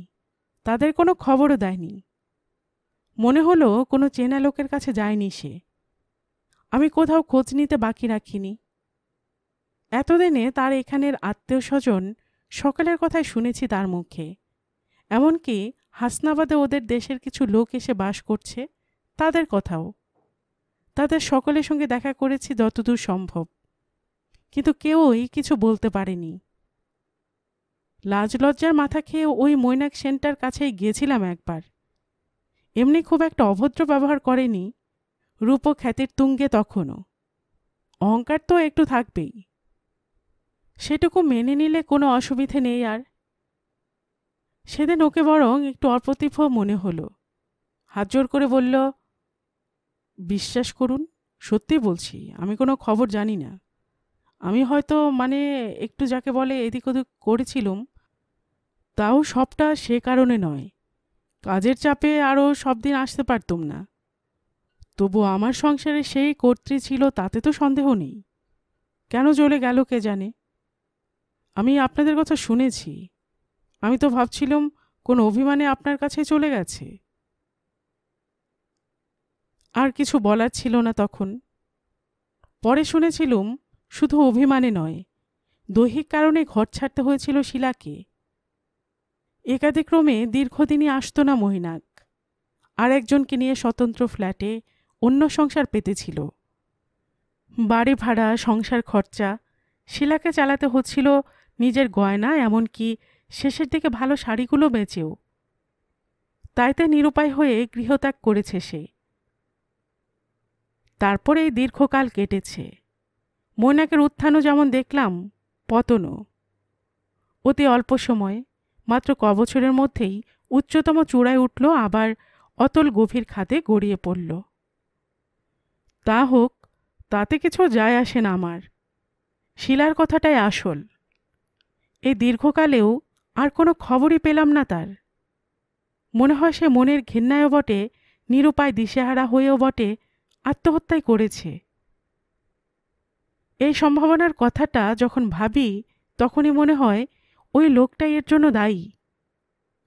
তাদের কোনো খবরও দেয়নি। মনে হলো কোনো চেনা লোকের কাছে যায়নি সে। আমি কোথাও খোঁজ নিতে বাকি রাখিনি। এতদিনে তার এখানের আত্মীয় স্বজন সকলের কথাই শুনেছি তার মুখে, এমনকি হাসনাবাদে ওদের দেশের কিছু লোক এসে বাস করছে, তাদের কথাও। তাদের সকলের সঙ্গে দেখা করেছি যতদূর সম্ভব, কিন্তু কেউই কিছু বলতে পারেনি। লাজ লজ্জার মাথা খেয়ে ওই মৈনাক সেনটার কাছেই গিয়েছিলাম একবার। এমনি খুব একটা অভদ্র ব্যবহার করেনি, রূপ ও খ্যাতির তুঙ্গে তখনও। অহংকার তো একটু থাকবেই, সেটুকু মেনে নিলে কোনো অসুবিধে নেই আর। সেদিন ওকে বরং একটু অপ্রতিভ মনে হলো। হাত জোর করে বলল, বিশ্বাস করুন, সত্যি বলছি, আমি কোনো খবর জানি না। আমি হয়তো একটু যাকে বলে এদিক ওদিক করেছিলুম, তাও সবটা সে কারণে নয়। কাজের চাপে আরও সব দিন আসতে পারতুম না। তবু আমার সংসারে সেই কর্ত্রী ছিল তাতে তো সন্দেহ নেই। কেন চলে গেল কে জানে। আমি আপনাদের কথা শুনেছি। আমি তো ভাবছিলাম কোন অভিমানে আপনার কাছে চলে গেছে। আর কিছু বলার ছিল না তখন। পরে শুনেছিলুম শুধু অভিমানে নয়, দৈহিক কারণে ঘর ছাড়তে হয়েছিল শিলাকে। একাদিক্রমে দীর্ঘদিনই আসতো না মৈনাক। আর একজনকে নিয়ে স্বতন্ত্র ফ্ল্যাটে অন্য সংসার পেতেছিল। বাড়ি ভাড়া, সংসার খরচা, শিলাকে চালাতে হচ্ছিল নিজের গয়না, এমনকি শেষের দিকে ভালো শাড়িগুলো বেচেও। তাইতে নিরুপায় হয়ে গৃহত্যাগ করেছে সে। তারপরে এই দীর্ঘকাল কেটেছে। মৈনাকের উত্থানও যেমন দেখলাম, পতনও। অতি অল্প সময়, মাত্র কবছরের মধ্যেই উচ্চতম চূড়ায় উঠল, আবার অতল গভীর খাতে গড়িয়ে পড়ল। তা হোক, তাতে কিছু যায় আসে না আমার। শিলার কথাটাই আসল। এই দীর্ঘকালেও আর কোনো খবরই পেলাম না তার। মনে হয় সে মনের ঘেন্নায়ও বটে, নিরুপায় দিশেহারা হয়েও বটে, আত্মহত্যাই করেছে। এই সম্ভাবনার কথাটা যখন ভাবি, তখনই মনে হয় ওই লোকটাই এর জন্য দায়ী।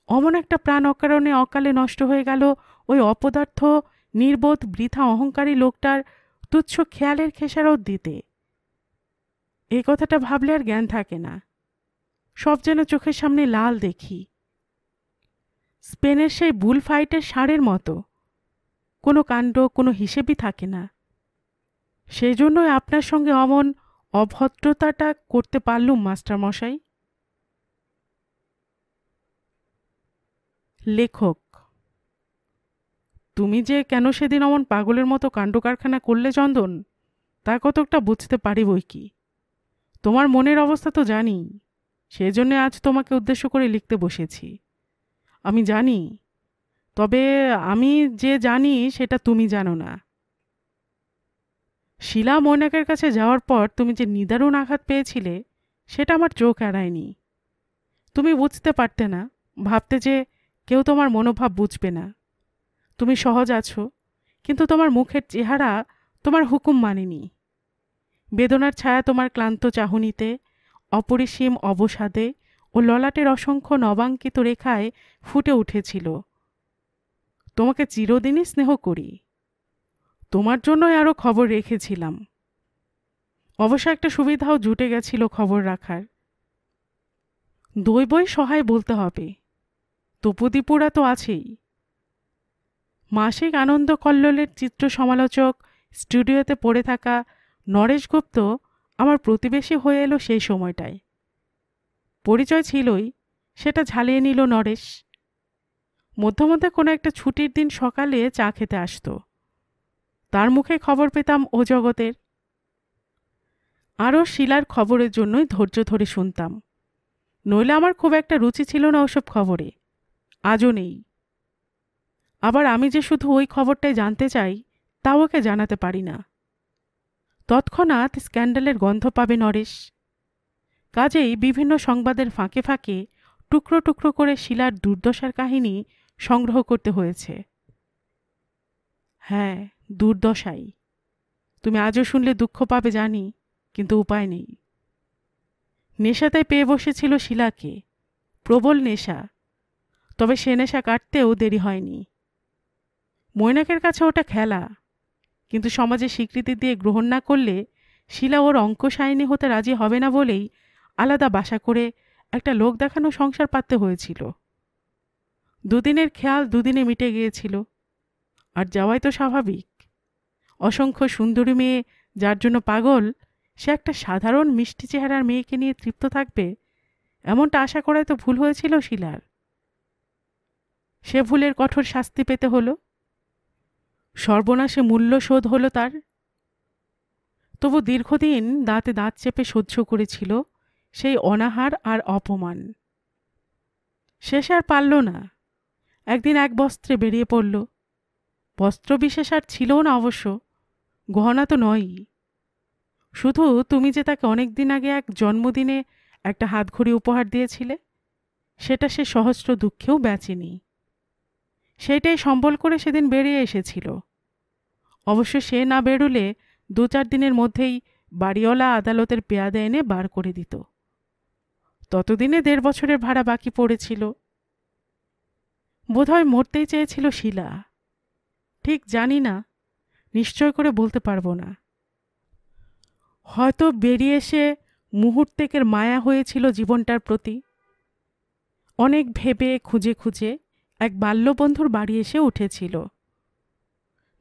অমন একটা প্রাণ অকারণে অকালে নষ্ট হয়ে গেল ওই অপদার্থ, নির্বোধ, বৃথা অহংকারী লোকটার তুচ্ছ খেয়ালের খেসারত দিতে। এই কথাটা ভাবলে আর জ্ঞান থাকে না। সব যেন চোখের সামনে লাল দেখি। স্পেনের সেই বুল ফাইটের ষাঁড়ের মতো। কোনো কাণ্ড, কোনো হিসেবই থাকে না। সেই জন্যই আপনার সঙ্গে অমন অভদ্রতাটা করতে পারলুম মাস্টারমশাই। লেখক: তুমি যে কেন সেদিন অমন পাগলের মতো কাণ্ডকারখানা করলে চন্দন, তা কতকটা বুঝতে পারি বই কি। তোমার মনের অবস্থা তো জানি, সেজন্য আজ তোমাকে উদ্দেশ্য করে লিখতে বসেছি। আমি জানি, তবে আমি যে জানি সেটা তুমি জানো না। শিলা মৈনাকের কাছে যাওয়ার পর তুমি যে নিদারুণ আঘাত পেয়েছিলে, সেটা আমার চোখ এড়ায়নি। তুমি বুঝতে পারতে না, ভাবতে যে কেউ তোমার মনোভাব বুঝবে না। তুমি সহজ আছো, কিন্তু তোমার মুখের চেহারা তোমার হুকুম মানেনি। বেদনার ছায়া তোমার ক্লান্ত চাহনিতে, অপরিসীম অবসাদে ও ললাটের অসংখ্য নবাঙ্কিত রেখায় ফুটে উঠেছিল। তোমাকে চিরদিনই স্নেহ করি। তোমার জন্যই আরও খবর রেখেছিলাম। অবশ্য একটা সুবিধাও জুটে গেছিল খবর রাখার। দৈবই সহায় বলতে হবে, তপুদীপুরা তো আছেই। মাসিক আনন্দ কল্লোলের চিত্র সমালোচক স্টুডিওতে পড়ে থাকা নরেশ গুপ্ত আমার প্রতিবেশী হয়ে এলো সেই সময়টায়। পরিচয় ছিলই, সেটা ঝালিয়ে নিল নরেশ। মধ্যে মধ্যে কোনো একটা ছুটির দিন সকালে চা খেতে আসতো। তার মুখে খবর পেতাম ও জগতের। আরও শিলার খবরের জন্যই ধৈর্য ধরে শুনতাম। নইলে আমার খুব একটা রুচি ছিল না ওসব খবরে, আজও নেই। আবার আমি যে শুধু ওই খবরটাই জানতে চাই, তাও ওকে জানাতে পারি না। তৎক্ষণাৎ স্ক্যান্ডালের গন্ধ পাবে নরেশ। কাজেই বিভিন্ন সংবাদের ফাঁকে ফাঁকে টুকরো টুকরো করে শিলার দুর্দশার কাহিনী সংগ্রহ করতে হয়েছে। হ্যাঁ, দুর্দশাই। তুমি আজও শুনলে দুঃখ পাবে জানি, কিন্তু উপায় নেই। নেশাতে পেয়ে বসেছিল শিলাকে, প্রবল নেশা। তবে সে নেশা কাটতেও দেরি হয়নি। মৈনাকের কাছে ওটা খেলা, কিন্তু সমাজে স্বীকৃতি দিয়ে গ্রহণ না করলে শিলা ওর অঙ্কশায়িনী হতে রাজি হবে না বলেই আলাদা বাসা করে একটা লোক দেখানো সংসার পাততে হয়েছিল। দুদিনের খেয়াল দুদিনে মিটে গিয়েছিল, আর যাওয়াই তো স্বাভাবিক। অসংখ্য সুন্দরী মেয়ে যার জন্য পাগল, সে একটা সাধারণ মিষ্টি চেহারার মেয়েকে নিয়ে তৃপ্ত থাকবে, এমনটা আশা করাই তো ভুল হয়েছিল শিলার। সে ভুলের কঠোর শাস্তি পেতে হলো। সর্বনাশে মূল্য শোধ হলো তার। তবু দীর্ঘদিন দাঁতে দাঁত চেপে সহ্য করেছিল সেই অনাহার আর অপমান। শেষে আর পারল না। একদিন এক বস্ত্রে বেরিয়ে পড়ল। বস্ত্র বিশেষ আর ছিলও না অবশ্য, গহনা তো নয়ই। শুধু তুমি যে তাকে অনেক দিন আগে এক জন্মদিনে একটা হাতঘড়ি উপহার দিয়েছিলে, সেটা সে সহস্র দুঃখেও বেচেনি। সেইটাই সম্বল করে সেদিন বেরিয়ে এসেছিল। অবশ্য সে না বেরোলে 2-4 দিনের মধ্যেই বাড়িওয়ালা আদালতের পেয়াদা এনে বার করে দিত। ততদিনে 1.5 বছরের ভাড়া বাকি পড়েছিল। বোধহয় মরতেই চেয়েছিল শিলা, ঠিক জানি না, নিশ্চয় করে বলতে পারবো না। হয়তো বেরিয়ে এসে মুহূর্তেকের মায়া হয়েছিল জীবনটার প্রতি। অনেক ভেবে খুঁজে খুঁজে এক বাল্যবন্ধুর বাড়ি এসে উঠেছিল।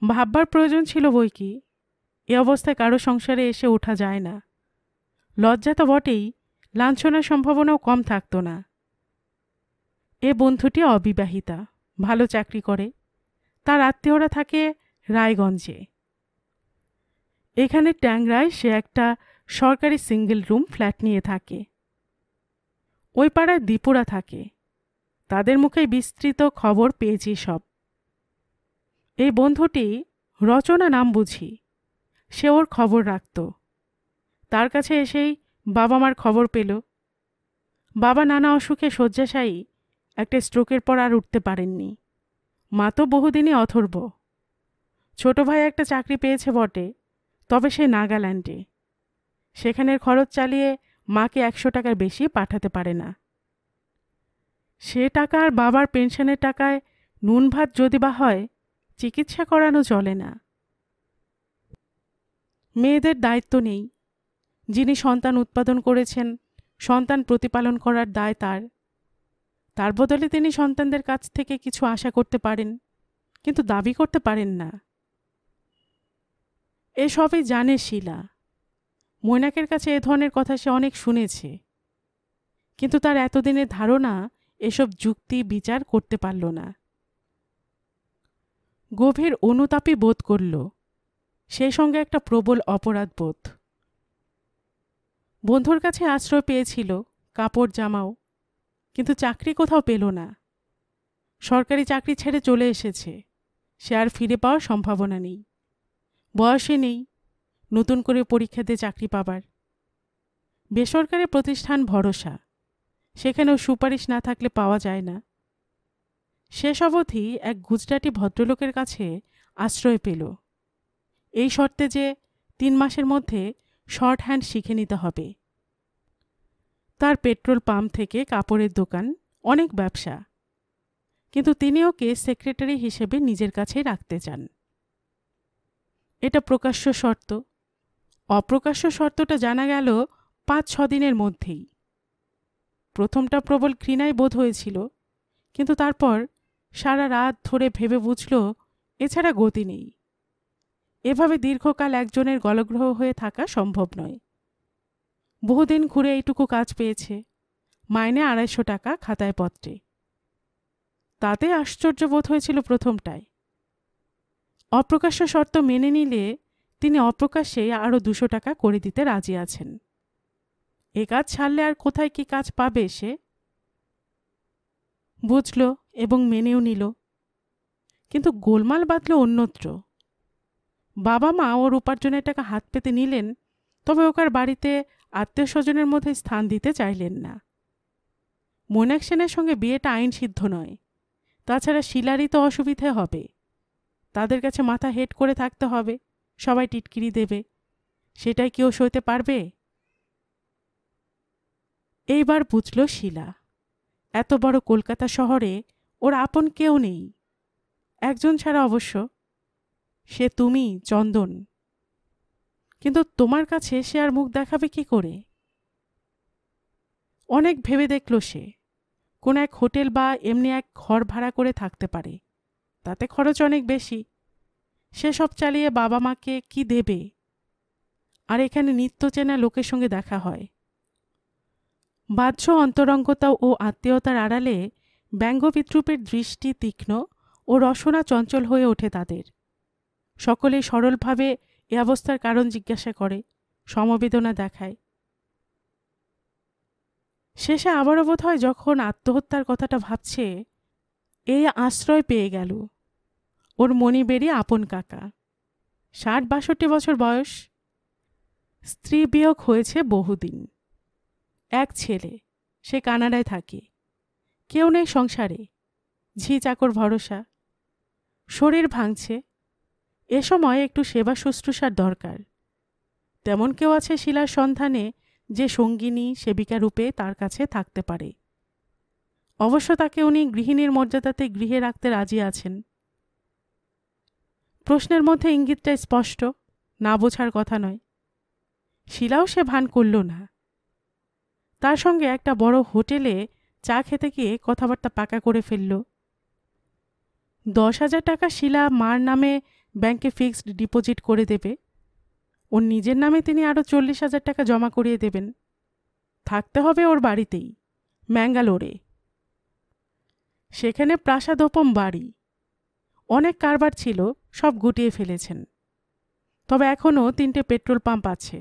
ভাববার প্রয়োজন ছিল বই কি, এ অবস্থায় কারো সংসারে এসে ওঠা যায় না। লজ্জা তো বটেই, লাঞ্ছনার সম্ভাবনাও কম থাকত না। এ বন্ধুটি অবিবাহিতা, ভালো চাকরি করে, তার আত্মীয়রা থাকে রায়গঞ্জে। এখানে ট্যাংরায় সে একটা সরকারি সিঙ্গেল রুম ফ্ল্যাট নিয়ে থাকে। ওই পাড়ায় দীপুরা থাকে, তাদের মুখে বিস্তৃত খবর পেয়েছি সব। এই বন্ধুটি রচনা নাম বুঝি, সে ওর খবর রাখত। তার কাছে এসেই বাবা মার খবর পেল। বাবা নানা অসুখে শয্যাশায়ী, একটা স্ট্রোকের পর আর উঠতে পারেননি। মা তো বহুদিনই অথর্ব। ছোট ভাই একটা চাকরি পেয়েছে বটে, তবে সে নাগাল্যান্ডে। সেখানের খরচ চালিয়ে মাকে 100 টাকার বেশি পাঠাতে পারে না। সে টাকা আর বাবার পেনশনের টাকায় নুন ভাত যদি বা হয়, চিকিৎসা করানো চলে না। মেয়েদের দায়িত্ব নেই। যিনি সন্তান উৎপাদন করেছেন, সন্তান প্রতিপালন করার দায় তার। তার বদলে তিনি সন্তানদের কাছ থেকে কিছু আশা করতে পারেন, কিন্তু দাবি করতে পারেন না। এসবই জানে শিলা। মৈনাকের কাছে এ ধরনের কথা সে অনেক শুনেছে, কিন্তু তার এতদিনের ধারণা এসব যুক্তি বিচার করতে পারল না। গভীর অনুতাপই বোধ করল, সেই সঙ্গে একটা প্রবল অপরাধ বোধ। বন্ধুর কাছে আশ্রয় পেয়েছিল, কাপড় জামাও, কিন্তু চাকরি কোথাও পেল না। সরকারি চাকরি ছেড়ে চলে এসেছে, সে আর ফিরে পাওয়ার সম্ভাবনা নেই। বয়সে নেই নতুন করে পরীক্ষা দিয়ে চাকরি পাবার। বেসরকারি প্রতিষ্ঠান ভরসা, সেখানেও সুপারিশ না থাকলে পাওয়া যায় না। শেষ অবধি এক গুজরাটি ভদ্রলোকের কাছে আশ্রয় পেল, এই শর্তে যে 3 মাসের মধ্যে শর্ট হ্যান্ড শিখে নিতে হবে। তার পেট্রোল পাম্প থেকে কাপড়ের দোকান, অনেক ব্যবসা, কিন্তু তিনি ওকে সেক্রেটারি হিসেবে নিজের কাছে রাখতে চান। এটা প্রকাশ্য শর্ত। অপ্রকাশ্য শর্তটা জানা গেল 5-6 দিনের মধ্যেই। প্রথমটা প্রবল ঘৃণায় বোধ হয়েছিল, কিন্তু তারপর সারা রাত ধরে ভেবে বুঝল এছাড়া গতি নেই। এভাবে দীর্ঘকাল একজনের গলগ্রহ হয়ে থাকা সম্ভব নয়। বহুদিন ঘুরে এইটুকু কাজ পেয়েছে, মাইনে 250 টাকা খাতায় পত্রে। তাতে আশ্চর্য বোধ হয়েছিল প্রথমটায়। অপ্রকাশ্য শর্ত মেনে নিলে তিনি অপ্রকাশ্যে আরও 200 টাকা করে দিতে রাজি আছেন। এ কাজ ছাড়লে আর কোথায় কি কাজ পাবে সে? বুঝল এবং মেনেও নিল, কিন্তু গোলমাল বাঁধল অন্যত্র। বাবা মা ওর উপার্জনের টাকা হাত পেতে নিলেন, তবে ওকার বাড়িতে আত্মীয় স্বজনের মধ্যে স্থান দিতে চাইলেন না। মৈনাক সেনের সঙ্গে বিয়েটা আইন সিদ্ধ নয়, তাছাড়া শিলারই তো অসুবিধে হবে। তাদের কাছে মাথা হেট করে থাকতে হবে, সবাই টিটকিরি দেবে, সেটাই কেউ সইতে পারবে? এইবার বুঝল শিলা, এত বড় কলকাতা শহরে ওর আপন কেউ নেই। একজন ছাড়া অবশ্য, সে তুমি, চন্দন। কিন্তু তোমার কাছে সে আর মুখ দেখাবে কি করে? অনেক ভেবে দেখল সে, কোন এক হোটেল বা এমনি এক ঘর ভাড়া করে থাকতে পারে, তাতে খরচ অনেক বেশি। সেসব চালিয়ে বাবা মাকে কি দেবে? আর এখানে নিত্য চেনা লোকের সঙ্গে দেখা হয়। বাহ্য অন্তরঙ্গতা ও আত্মীয়তার আড়ালে ব্যঙ্গবিদ্রূপের দৃষ্টি তীক্ষ্ণ ও রসনা চঞ্চল হয়ে ওঠে তাদের। সকলেই সরলভাবে এ অবস্থার কারণ জিজ্ঞাসা করে, সমবেদনা দেখায়। শেষে আবারও বোধ হয় যখন আত্মহত্যার কথাটা ভাবছে, এই আশ্রয় পেয়ে গেল। ওর মণিবেরই আপন কাকা, 60-62 বছর বয়স। স্ত্রী বিয়োগ হয়েছে বহুদিন। এক ছেলে, সে কানাডায় থাকে। কেউ নেই সংসারে, ঝি চাকর ভরসা। শরীর ভাঙছে, এ সময় একটু সেবা শুশ্রূষার দরকার। তেমন কেউ আছে শিলার সন্ধানে যে সঙ্গিনী সেবিকা রূপে তার কাছে থাকতে পারে। অবশ্য তাকে উনি গৃহিণীর মর্যাদাতে গৃহে রাখতে রাজি আছেন। প্রশ্নের মধ্যে ইঙ্গিতটা স্পষ্ট, না বোঝার কথা নয়। শিলাও সে ভান করল না। তার সঙ্গে একটা বড় হোটেলে চা খেতে গিয়ে কথাবার্তা পাকা করে ফেলল। 10,000 টাকা শিলা মার নামে ব্যাংকে ফিক্সড ডিপোজিট করে দেবে। ওর নিজের নামে তিনি আরও 40,000 টাকা জমা করিয়ে দেবেন। থাকতে হবে ওর বাড়িতেই, ম্যাঙ্গালোরে। সেখানে প্রাসাদোপম বাড়ি, অনেক কারবার ছিল, সব গুটিয়ে ফেলেছেন। তবে এখনও 3টে পেট্রোল পাম্প আছে,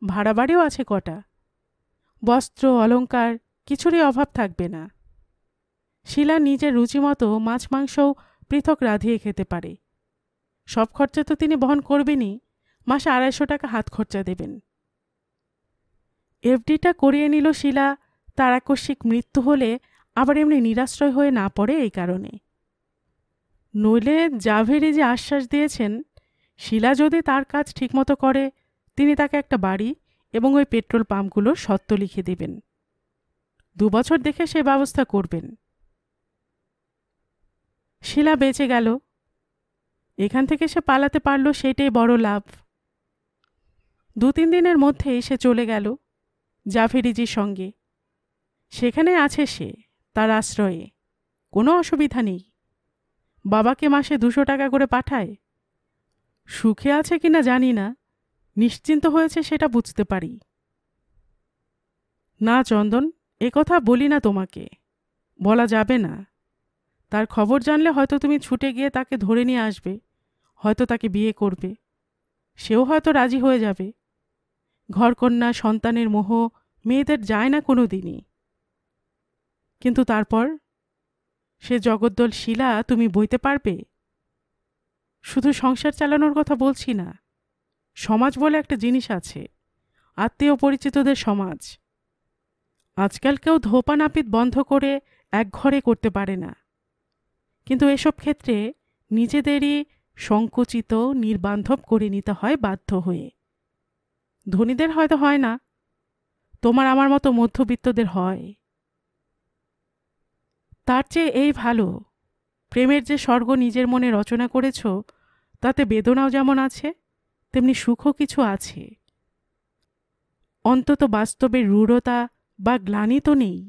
ভাড়া বাড়িও আছে কটা। বস্ত্র অলংকার কিছুরই অভাব থাকবে না। শিলা নিজের রুচিমতো মাছ মাংসও পৃথক রাঁধিয়ে খেতে পারে। সব খরচা তো তিনি বহন করবেনই, মাসে 250 টাকা হাত খরচা দেবেন। এফডিটা করিয়ে নিল শিলা, তার আকস্মিক মৃত্যু হলে আবার এমনি নিরাশ্রয় হয়ে না পড়ে এই কারণে। নইলে জাভেরি যে আশ্বাস দিয়েছেন, শিলা যদি তার কাজ ঠিকমতো করে তিনি তাকে একটা বাড়ি এবং ওই পেট্রোল পাম্পগুলোর সত্ত্ব লিখে দেবেন। 2 বছর দেখে সে ব্যবস্থা করবেন। শিলা বেঁচে গেল। এখান থেকে সে পালাতে পারল, সেটাই বড় লাভ। 2-3 দিনের মধ্যেই সে চলে গেল জাভেরিজির সঙ্গে। সেখানে আছে সে, তার আশ্রয়ে, কোনো অসুবিধা নেই। বাবাকে মাসে 200 টাকা করে পাঠায়। সুখে আছে কিনা জানি না, নিশ্চিন্ত হয়েছে সেটা বুঝতে পারি। না চন্দন, কথা বলি না তোমাকে, বলা যাবে না। তার খবর জানলে হয়তো তুমি ছুটে গিয়ে তাকে ধরে নিয়ে আসবে, হয়তো তাকে বিয়ে করবে। সেও হয়তো রাজি হয়ে যাবে। ঘরকন্যা সন্তানের মোহ মেয়েদের যায় না কোনো দিনই। কিন্তু তারপর সে জগদ্দল শিলা তুমি বইতে পারবে? শুধু সংসার চালানোর কথা বলছি না, সমাজ বলে একটা জিনিস আছে, আত্মীয় পরিচিতদের সমাজ। আজকাল কেউ ধোপা নাপিত বন্ধ করে এক ঘরে করতে পারে না, কিন্তু এসব ক্ষেত্রে নিজেদেরই সংকুচিত নির্বান্ধব করে নিতে হয় বাধ্য হয়ে। ধনীদের হয়তো হয় না, তোমার আমার মতো মধ্যবিত্তদের হয়। তার চেয়ে এই ভালো, প্রেমের যে স্বর্গ নিজের মনে রচনা করেছ তাতে বেদনাও যেমন আছে তেমনি সুখও কিছু আছে। অন্তত বাস্তবের রূঢ়তা বা গ্লানি তো নেই।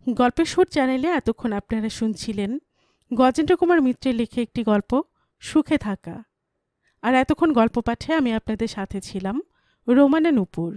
গল্পের সুর চ্যানেলে এতক্ষণ আপনারা শুনছিলেন গজেন্দ্র কুমার মিত্রের লেখা একটি গল্প, সুখে থাকা। আর এতক্ষণ গল্প পাঠে আমি আপনাদের সাথে ছিলাম রোমানা নূপুর।